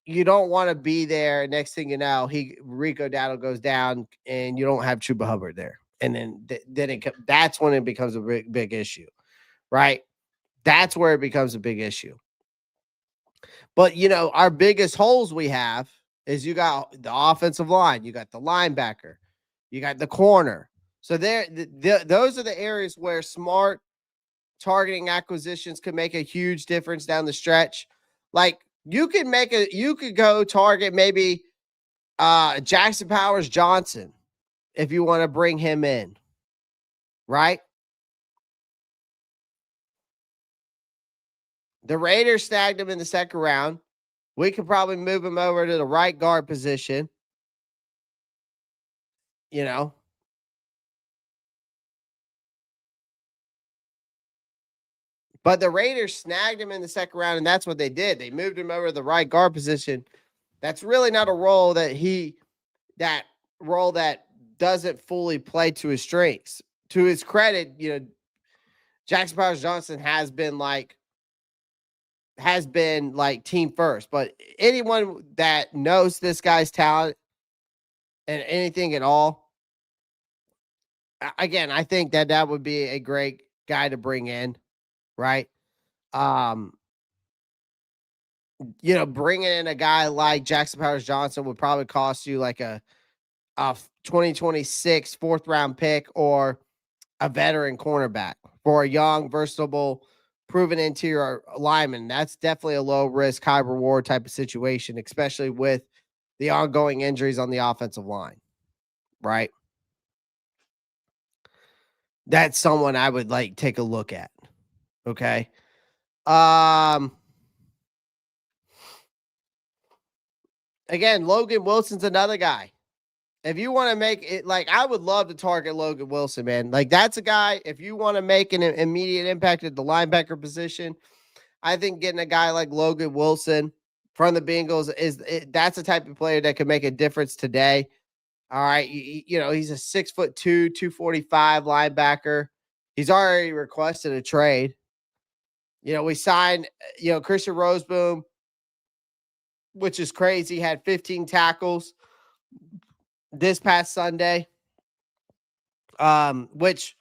You don't want to be there. Next thing you know, Rico Dowdle goes down, and you don't have Chuba Hubbard there, and then that's when it becomes a big issue, right? That's where it becomes a big issue. But our biggest holes we have is you got the offensive line, you got the linebacker, you got the corner. So those are the areas where smart targeting acquisitions could make a huge difference down the stretch. Like you could go target maybe Jackson Powers Johnson if you want to bring him in, right? The Raiders snagged him in the 2nd round. We could probably move him over to the right guard position. But the Raiders snagged him in the second round, and that's what they did. They moved him over to the right guard position. That's really not a role that role that doesn't fully play to his strengths. To his credit, Jackson Powers Johnson has been like team first. But anyone that knows this guy's talent and anything at all, again, I think that would be a great guy to bring in, right? Bringing in a guy like Jackson Powers Johnson would probably cost you like a 2026 fourth round pick or a veteran cornerback for a young, versatile, proven interior lineman. That's definitely a low risk, high reward type of situation, especially with the ongoing injuries on the offensive line, right? That's someone I would like take a look at. Okay. Again, Logan Wilson's another guy. If you want to make it, like, I would love to target Logan Wilson, man. Like, that's a guy, if you want to make an immediate impact at the linebacker position, I think getting a guy like Logan Wilson from the Bengals that's the type of player that could make a difference today. All right. He's a 6'2", 245 linebacker. He's already requested a trade. We signed, Christian Roseboom, which is crazy, had 15 tackles this past Sunday, which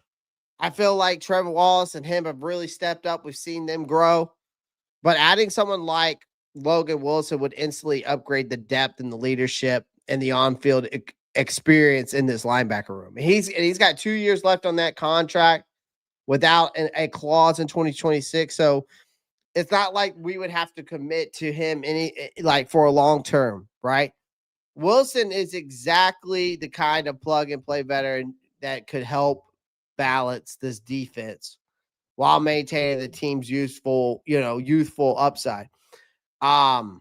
I feel like Trevor Wallace and him have really stepped up. We've seen them grow. But adding someone like Logan Wilson would instantly upgrade the depth and the leadership and the on-field experience in this linebacker room. He's got 2 years left on that contract without a clause in 2026. So it's not like we would have to commit to him for a long term, right? Wilson is exactly the kind of plug and play veteran that could help balance this defense while maintaining the team's youthful upside. I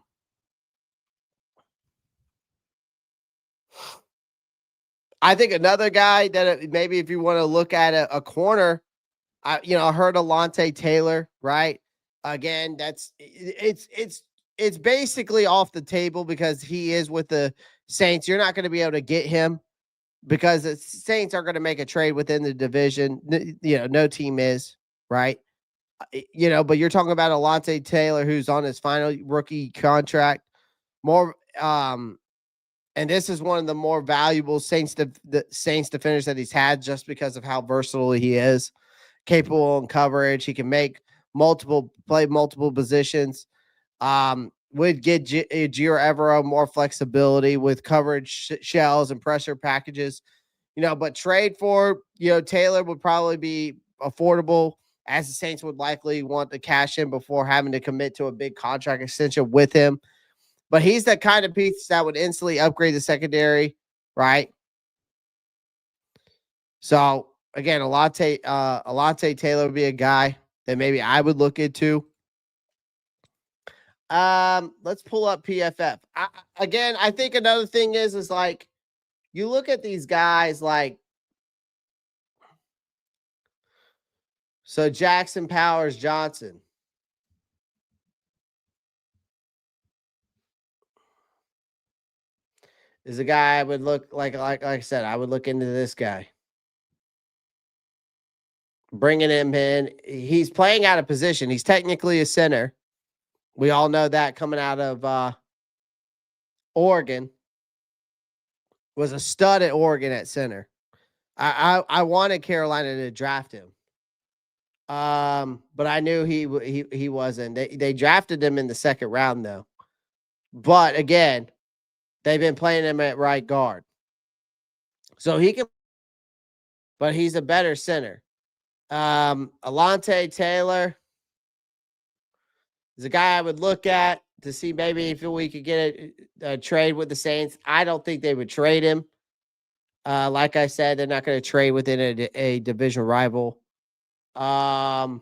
think another guy that maybe if you want to look at a corner, I heard Alontae Taylor, right? Again, it's basically off the table because he is with the Saints. You're not going to be able to get him because the Saints are going to make a trade within the division. No team is, right? But you're talking about Alontae Taylor, who's on his final rookie contract. And this is one of the more valuable Saints defenders that he's had just because of how versatile he is, capable in coverage. He can play multiple positions. Would get Gio Evero more flexibility with coverage shells and pressure packages, but trade for, Taylor would probably be affordable, as the Saints would likely want to cash in before having to commit to a big contract extension with him. But he's the kind of piece that would instantly upgrade the secondary, right? So again, Alontae Taylor would be a guy that maybe I would look into. Let's pull up PFF. I think another thing is like, you look at these guys like, so Jackson Powers Johnson is a guy I would look like I said, I would look into this guy. Bringing him in. He's playing out of position. He's technically a center. We all know that coming out of Oregon. Was a stud at Oregon at center. I wanted Carolina to draft him. But I knew he wasn't. They drafted him in the second round though. But again, they've been playing him at right guard. So he can, but he's a better center. Alontae Taylor is a guy I would look at to see maybe if we could get a trade with the Saints. I don't think they would trade him. Like I said, they're not going to trade within a division rival. And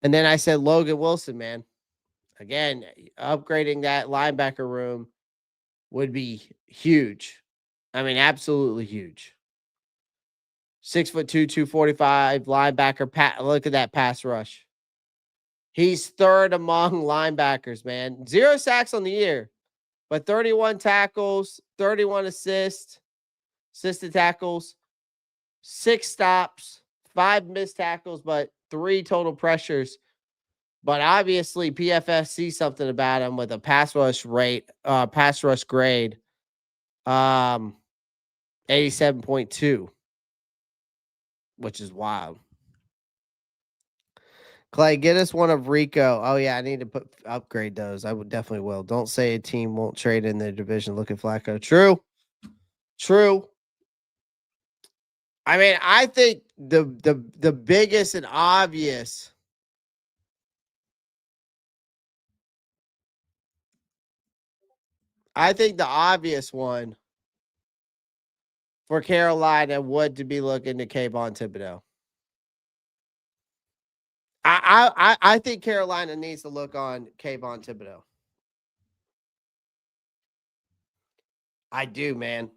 then I said Logan Wilson, man. Again, upgrading that linebacker room would be huge. I mean, absolutely huge. 6'2", 245 linebacker. Look at that pass rush. He's third among linebackers, man. 0 sacks on the year, but 31 tackles, 31 assisted tackles, 6 stops, 5 missed tackles, but 3 total pressures. But obviously, PFF sees something about him with a pass rush grade, 87.2, which is wild. Clay, get us one of Rico. Oh yeah, I need to upgrade those. I would definitely will. Don't say a team won't trade in their division. Look at Flacco. True. I mean, I think the biggest and obvious. I think the obvious one for Carolina would to be looking to Kayvon Thibodeau. I think Carolina needs to look on Kayvon Thibodeau. I do, man.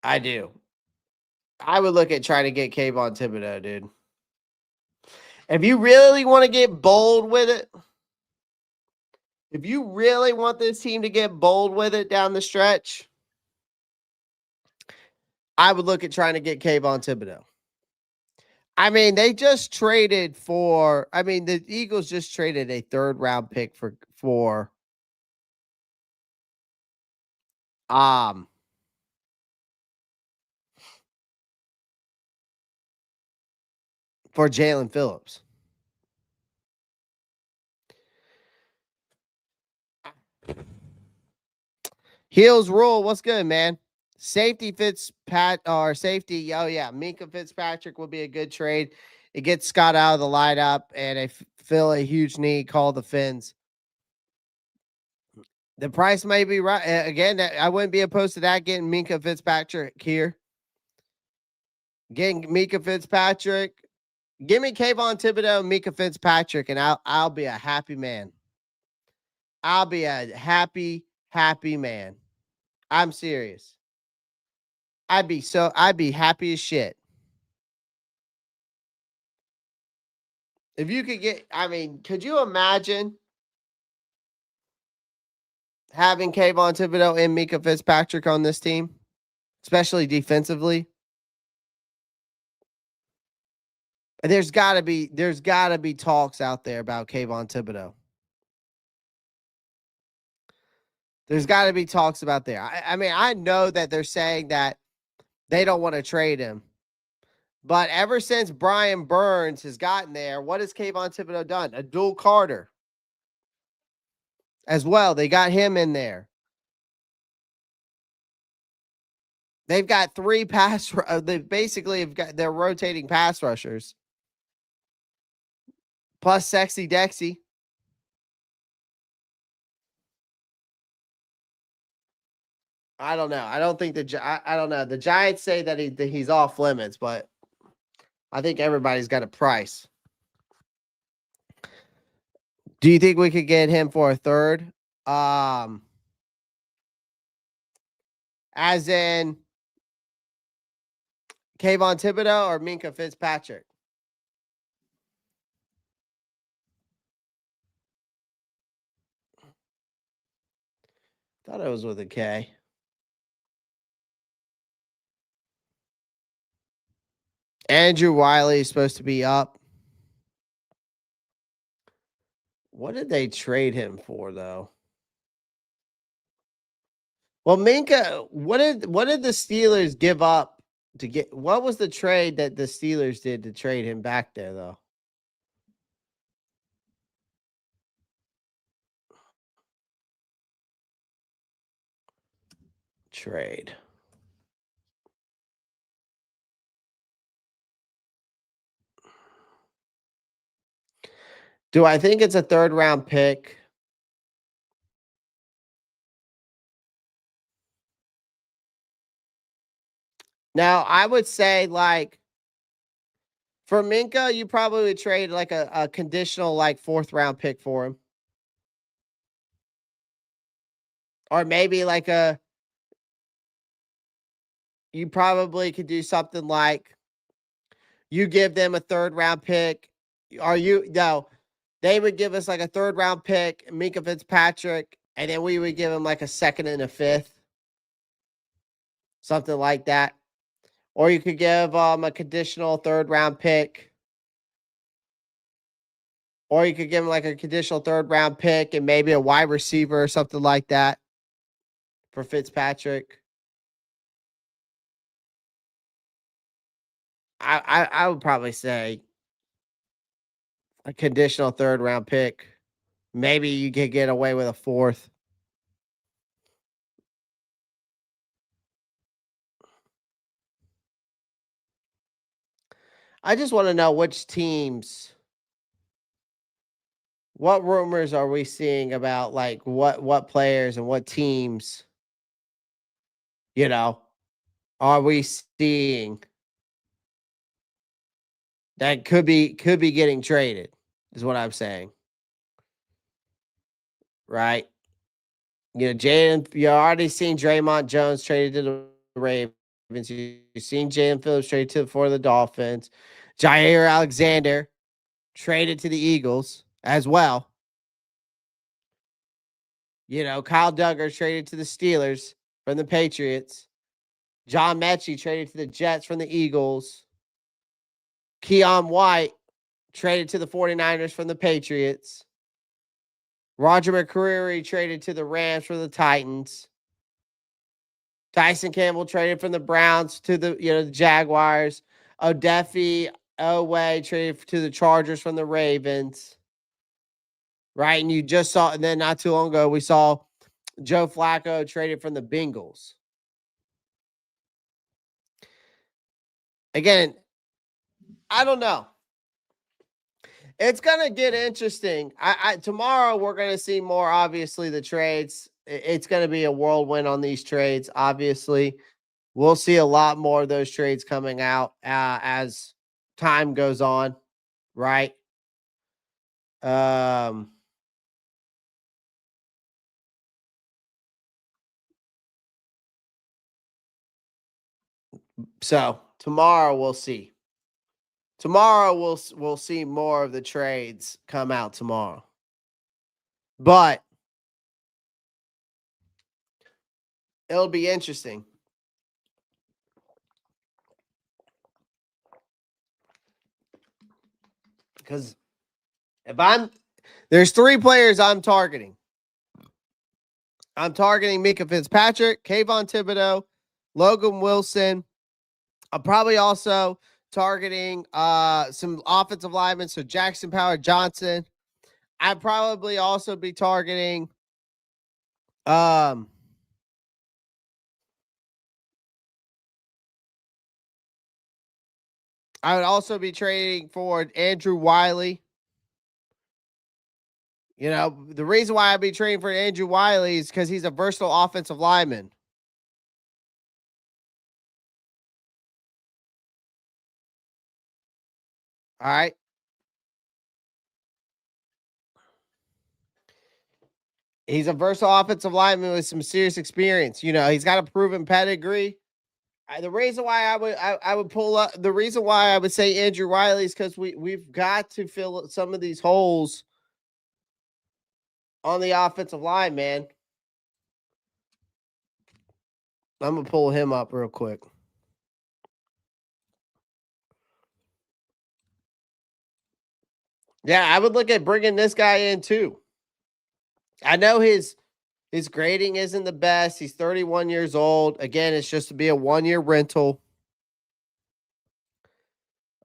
I do. I would look at trying to get Kayvon Thibodeau, dude. If you really want to get bold with it, if you really want this team to get bold with it down the stretch, I would look at trying to get Kayvon Thibodeau. I mean, they just traded the Eagles just traded a 3rd round pick for Jalen Phillips. Heels rule. What's good, man? Safety safety. Oh yeah, Minka Fitzpatrick would be a good trade. It gets Scott out of the lineup, and they fill a huge need. Call the Fins. The price may be right. Again, I wouldn't be opposed to that. Getting Minka Fitzpatrick here. Getting Minka Fitzpatrick. Give me Kayvon Thibodeau, Minka Fitzpatrick, and I'll be a happy man. I'll be a happy man. I'm serious. I'd be happy as shit. If you could could you imagine having Kayvon Thibodeau and Minka Fitzpatrick on this team, especially defensively? There's got to be talks out there about Kayvon Thibodeau. There's got to be talks about there. I know that they're saying that they don't want to trade him. But ever since Brian Burns has gotten there, what has Kayvon Thibodeau done? A dual Carter as well. They got him in there. They've got 3 they basically have got their rotating pass rushers. Plus Sexy Dexy. I don't know. I don't think I don't know. The Giants say that he's off limits, but I think everybody's got a price. Do you think we could get him for a 3rd? As in Kayvon Thibodeau or Minka Fitzpatrick? Thought it was with a K. Andrew Wiley is supposed to be up. What did they trade him for, though? Well, Minka, what did the Steelers give up to get? What was the trade that the Steelers did to trade him back there, though? Trade. Do I think it's a 3rd round pick? Now, I would say, like, for Minka, you probably would trade like a conditional, like, 4th round pick for him. Or maybe like you probably could do something like you give them a 3rd round pick. They would give us like a 3rd round pick, Minkah Fitzpatrick, and then we would give them like a 2nd and a 5th, something like that. Or you could give them a conditional 3rd round pick. Or you could give them like a conditional 3rd round pick and maybe a wide receiver or something like that for Fitzpatrick. I would probably say a conditional 3rd round pick. Maybe you could get away with a 4th. I just want to know which teams. What rumors are we seeing about like what players and what teams, are we seeing that could be getting traded, is what I'm saying. Right? You're already seen Draymond Jones traded to the Ravens. You've seen Jalen Phillips traded for the Dolphins. Jair Alexander traded to the Eagles as well. Kyle Duggar traded to the Steelers from the Patriots. John Mechie traded to the Jets from the Eagles. Keon White traded to the 49ers from the Patriots. Roger McCreary traded to the Rams from the Titans. Tyson Campbell traded from the Browns to the Jaguars. Odefi Owe traded to the Chargers from the Ravens. Right? And you just saw, and then not too long ago, we saw Joe Flacco traded from the Bengals. Again, I don't know. It's going to get interesting. Tomorrow we're going to see more, obviously, the trades. It's going to be a whirlwind on these trades, obviously. We'll see a lot more of those trades coming out as time goes on, right? So tomorrow we'll see. Tomorrow we'll see more of the trades come out tomorrow. But it'll be interesting. Because there's 3 players I'm targeting. I'm targeting Minkah Fitzpatrick, Kayvon Thibodeau, Logan Wilson. I'm probably also targeting some offensive linemen, so Jackson Power-Johnson. I'd probably also be targeting I would also be trading for Andrew Wiley. The reason why I'd be trading for Andrew Wiley is because he's a versatile offensive lineman. All right. He's a versatile offensive lineman with some serious experience. He's got a proven pedigree. The reason why I would pull up, the reason why I would say Andrew Wiley is because we've got to fill some of these holes on the offensive line, man. I'm gonna pull him up real quick. Yeah, I would look at bringing this guy in too. I know his grading isn't the best. He's 31 years old. Again, it's just to be a 1-year rental.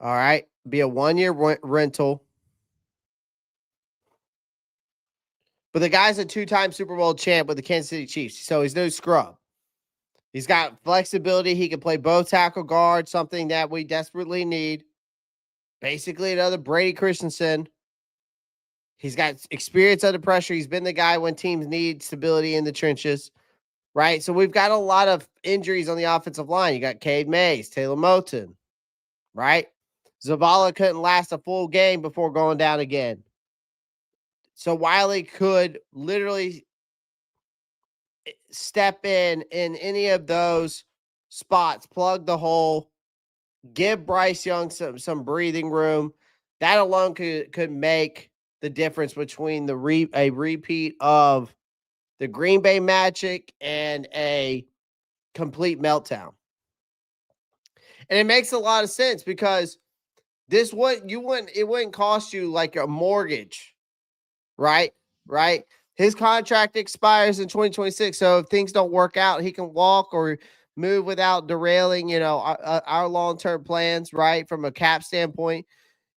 All right, be a 1-year rental. But the guy's a 2-time Super Bowl champ with the Kansas City Chiefs, so he's no scrub. He's got flexibility. He can play both tackle guard, something that we desperately need. Basically, another Brady Christensen. He's got experience under pressure. He's been the guy when teams need stability in the trenches, right? So we've got a lot of injuries on the offensive line. You got Cade Mays, Taylor Moton, right? Zavala couldn't last a full game before going down again. So Wiley could literally step in any of those spots, plug the hole, give Bryce Young some breathing room. That alone could make the difference between a repeat of the Green Bay Magic and a complete meltdown. And it makes a lot of sense because it wouldn't cost you like a mortgage, right? Right? His contract expires in 2026. So if things don't work out, he can walk or move without derailing, our long-term plans, right? From a cap standpoint.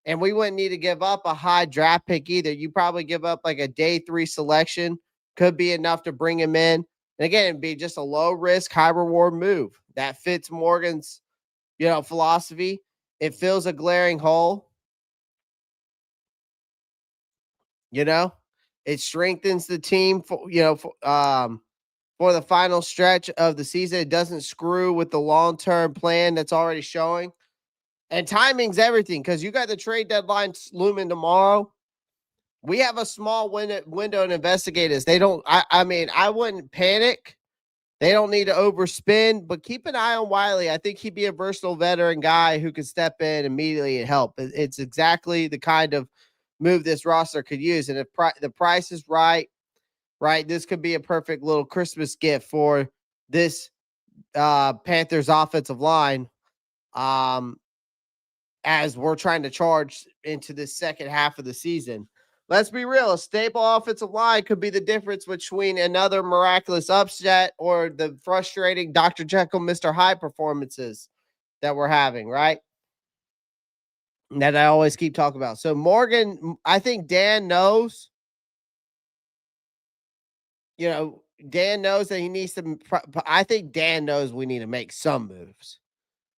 And we wouldn't need to give up a high draft pick either. You probably give up like a day 3 selection, could be enough to bring him in. And again, it'd be just a low risk, high reward move that fits Morgan's, philosophy. It fills a glaring hole. It strengthens the team for the final stretch of the season. It doesn't screw with the long-term plan that's already showing. And timing's everything because you got the trade deadline looming tomorrow. We have a small window to investigate this. They don't. I wouldn't panic. They don't need to overspend, but keep an eye on Wiley. I think he'd be a versatile veteran guy who could step in immediately and help. It's exactly the kind of move this roster could use. And if the price is right, this could be a perfect little Christmas gift for this Panthers offensive line. As we're trying to charge into the second half of the season. Let's be real. A stable offensive line could be the difference between another miraculous upset or the frustrating Dr. Jekyll, Mr. Hyde performances that we're having, right? That I always keep talking about. So Morgan, I think Dan knows, Dan knows that he needs to, I think Dan knows we need to make some moves.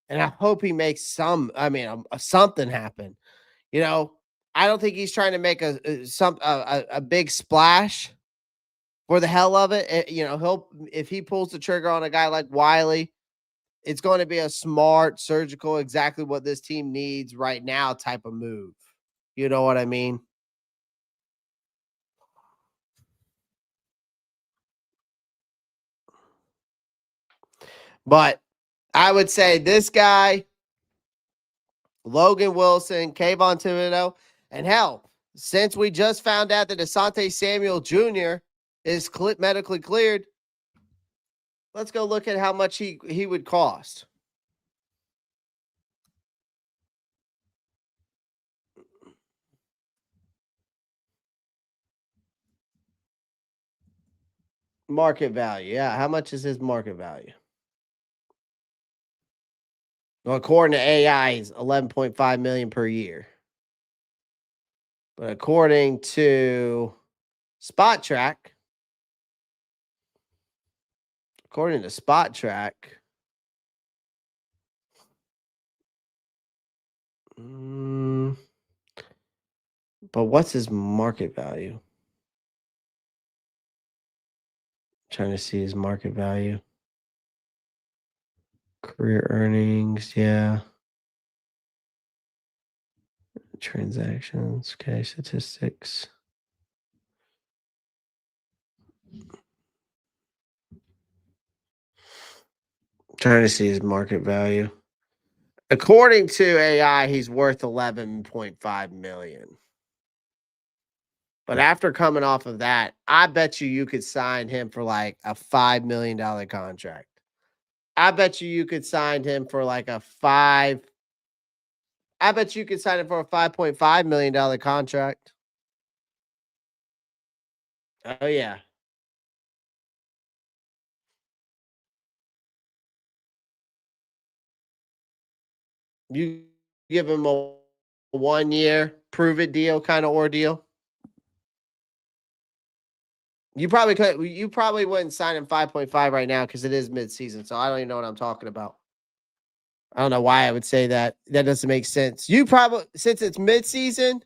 And I hope he makes something happen. I don't think he's trying to make a big splash for the hell of it. If he pulls the trigger on a guy like Wiley, it's going to be a smart, surgical, exactly what this team needs right now type of move. You know what I mean? But I would say this guy, Logan Wilson, Kayvon Thibodeau, and hell, since we just found out that Asante Samuel Jr. is medically cleared, let's go look at how much he would cost. Market value. Yeah. How much is his market value? Well, according to AI, he's $11.5 million per year. But according to Spot Track, but what's his market value? Trying to see his market value. Career earnings, yeah. Transactions, okay, statistics. Trying to see his market value. According to AI, he's worth $11.5 million. But after coming off of that, I bet you could sign him for like a $5 million contract. I bet you could sign him for like I bet you could sign him for a $5.5 million contract. Oh, yeah. You give him a 1 year prove it deal kind of ordeal. You probably wouldn't sign him 5.5 right now because it is midseason. So I don't even know what I'm talking about. I don't know why I would say that. That doesn't make sense. Since it's midseason,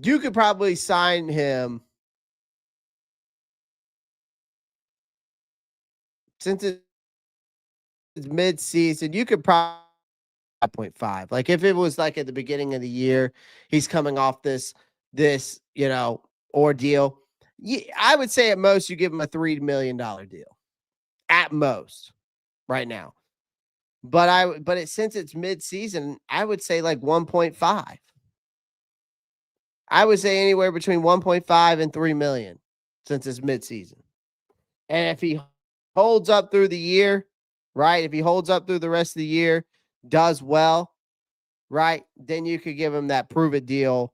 you could probably sign him. Since it's midseason, you could probably 5.5. Like if it was like at the beginning of the year, he's coming off this ordeal. I would say at most you give him a $3 million deal. At most. right now. But since it's mid-season, I would say like 1.5. I would say anywhere between 1.5 and 3 million since it's mid-season. And if he holds up through the year, right? If he holds up through the rest of the year, does well, right? Then you could give him that prove it deal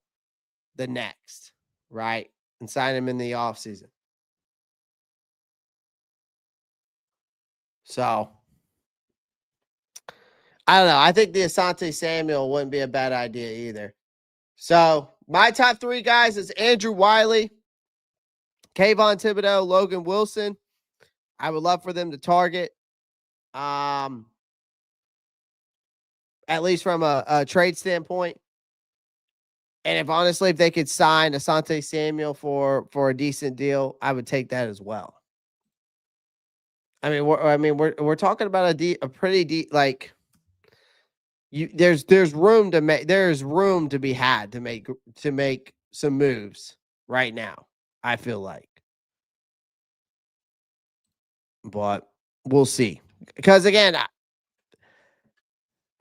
the next, right? And sign him in the offseason. So I don't know. I think the Asante Samuel wouldn't be a bad idea either. So my top 3 guys is Andrew Wiley, Kayvon Thibodeau, Logan Wilson. I would love for them to target. At least from a trade standpoint. And if they could sign Asante Samuel for a decent deal, I would take that as well. I mean, we're talking about a pretty deep, like, there's room to be had to make some moves right now. I feel like, but we'll see. Because again,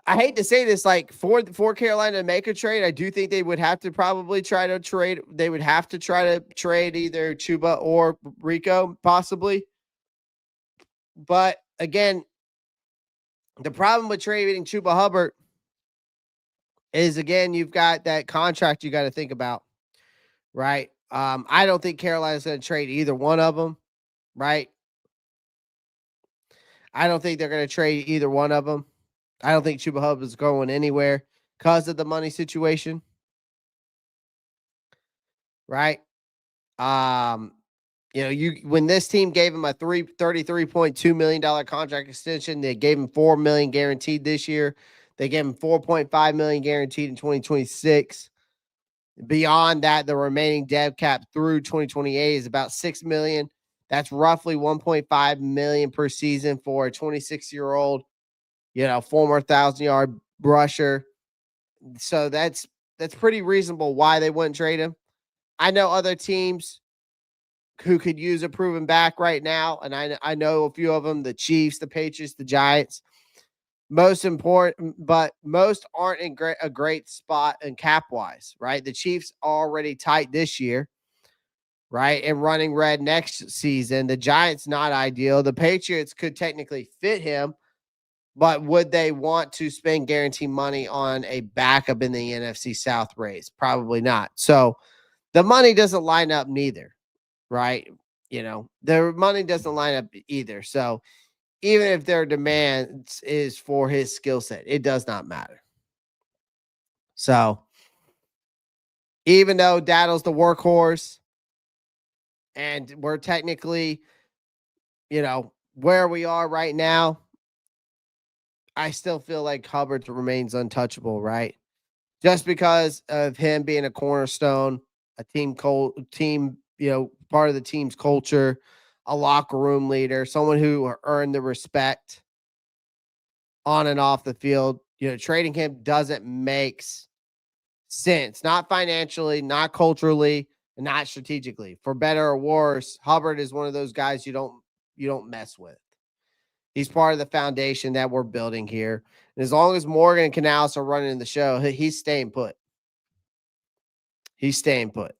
I hate to say this, like for Carolina to make a trade, I do think they would have to probably try to trade. They would have to try to trade either Chuba or Rico, possibly. But again, the problem with trading Chuba Hubbard is, again, you've got that contract you got to think about, right? I don't think Carolina's going to trade either one of them, right? I don't think they're going to trade either one of them. I don't think Chuba Hubbard is going anywhere because of the money situation, right? When this team gave him a $33.2 million contract extension, they gave him $4 million guaranteed this year. They gave him $4.5 million guaranteed in 2026. Beyond that, the remaining dev cap through 2028 is about $6 million. That's roughly $1.5 million per season for a 26-year-old, former 1,000-yard rusher. So that's pretty reasonable why they wouldn't trade him. I know other teams who could use a proven back right now, and I know a few of them: the Chiefs, the Patriots, the Giants. Most important, but most aren't in a great spot in cap wise, right? The Chiefs are already tight this year, right, and running red next season. The Giants not ideal. The Patriots could technically fit him, but would they want to spend guaranteed money on a backup in the NFC South race? Probably not. So the money doesn't line up neither, right? The money doesn't line up either. So even if their demand is for his skill set, it does not matter. So even though Dowdle's the workhorse and we're technically, where we are right now, I still feel like Hubbard remains untouchable, right? Just because of him being a cornerstone, a team, part of the team's culture, a locker room leader, someone who earned the respect on and off the field. Trading him doesn't make sense, not financially, not culturally, and not strategically. For better or worse, Hubbard is one of those guys you don't mess with. He's part of the foundation that we're building here. And as long as Morgan and Canales are running the show, he's staying put. He's staying put.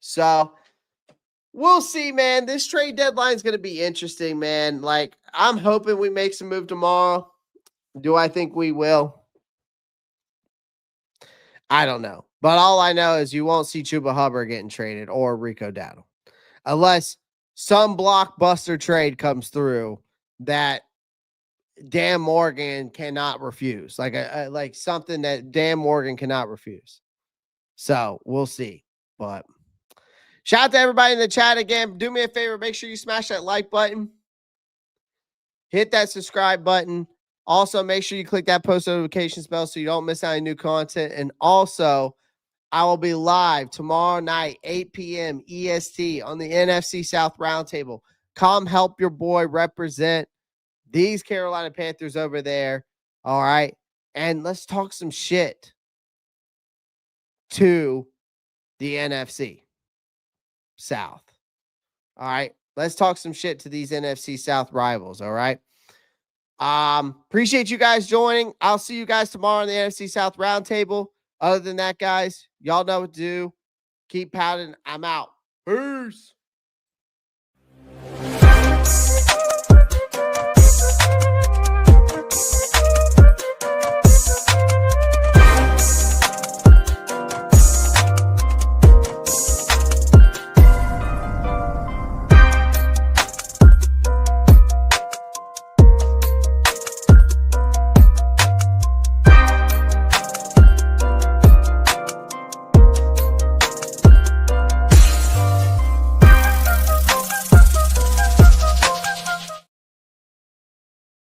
So we'll see, man. This trade deadline is going to be interesting, man. Like, I'm hoping we make some move tomorrow. Do I think we will? I don't know. But all I know is you won't see Chuba Hubbard getting traded or Rico Dowdle unless some blockbuster trade comes through that Dan Morgan cannot refuse. Like something that Dan Morgan cannot refuse. So we'll see. But shout out to everybody in the chat again. Do me a favor. Make sure you smash that like button. Hit that subscribe button. Also, make sure you click that post notifications bell so you don't miss out on new content. And also, I will be live tomorrow night, 8 p.m. EST on the NFC South Roundtable. Come help your boy represent these Carolina Panthers over there. All right. And let's talk some shit to the NFC South. All right. Let's talk some shit to these NFC South rivals. All right. Appreciate you guys joining. I'll see you guys tomorrow on the NFC South Roundtable. Other than that, guys, y'all know what to do. Keep pounding. I'm out. Peace.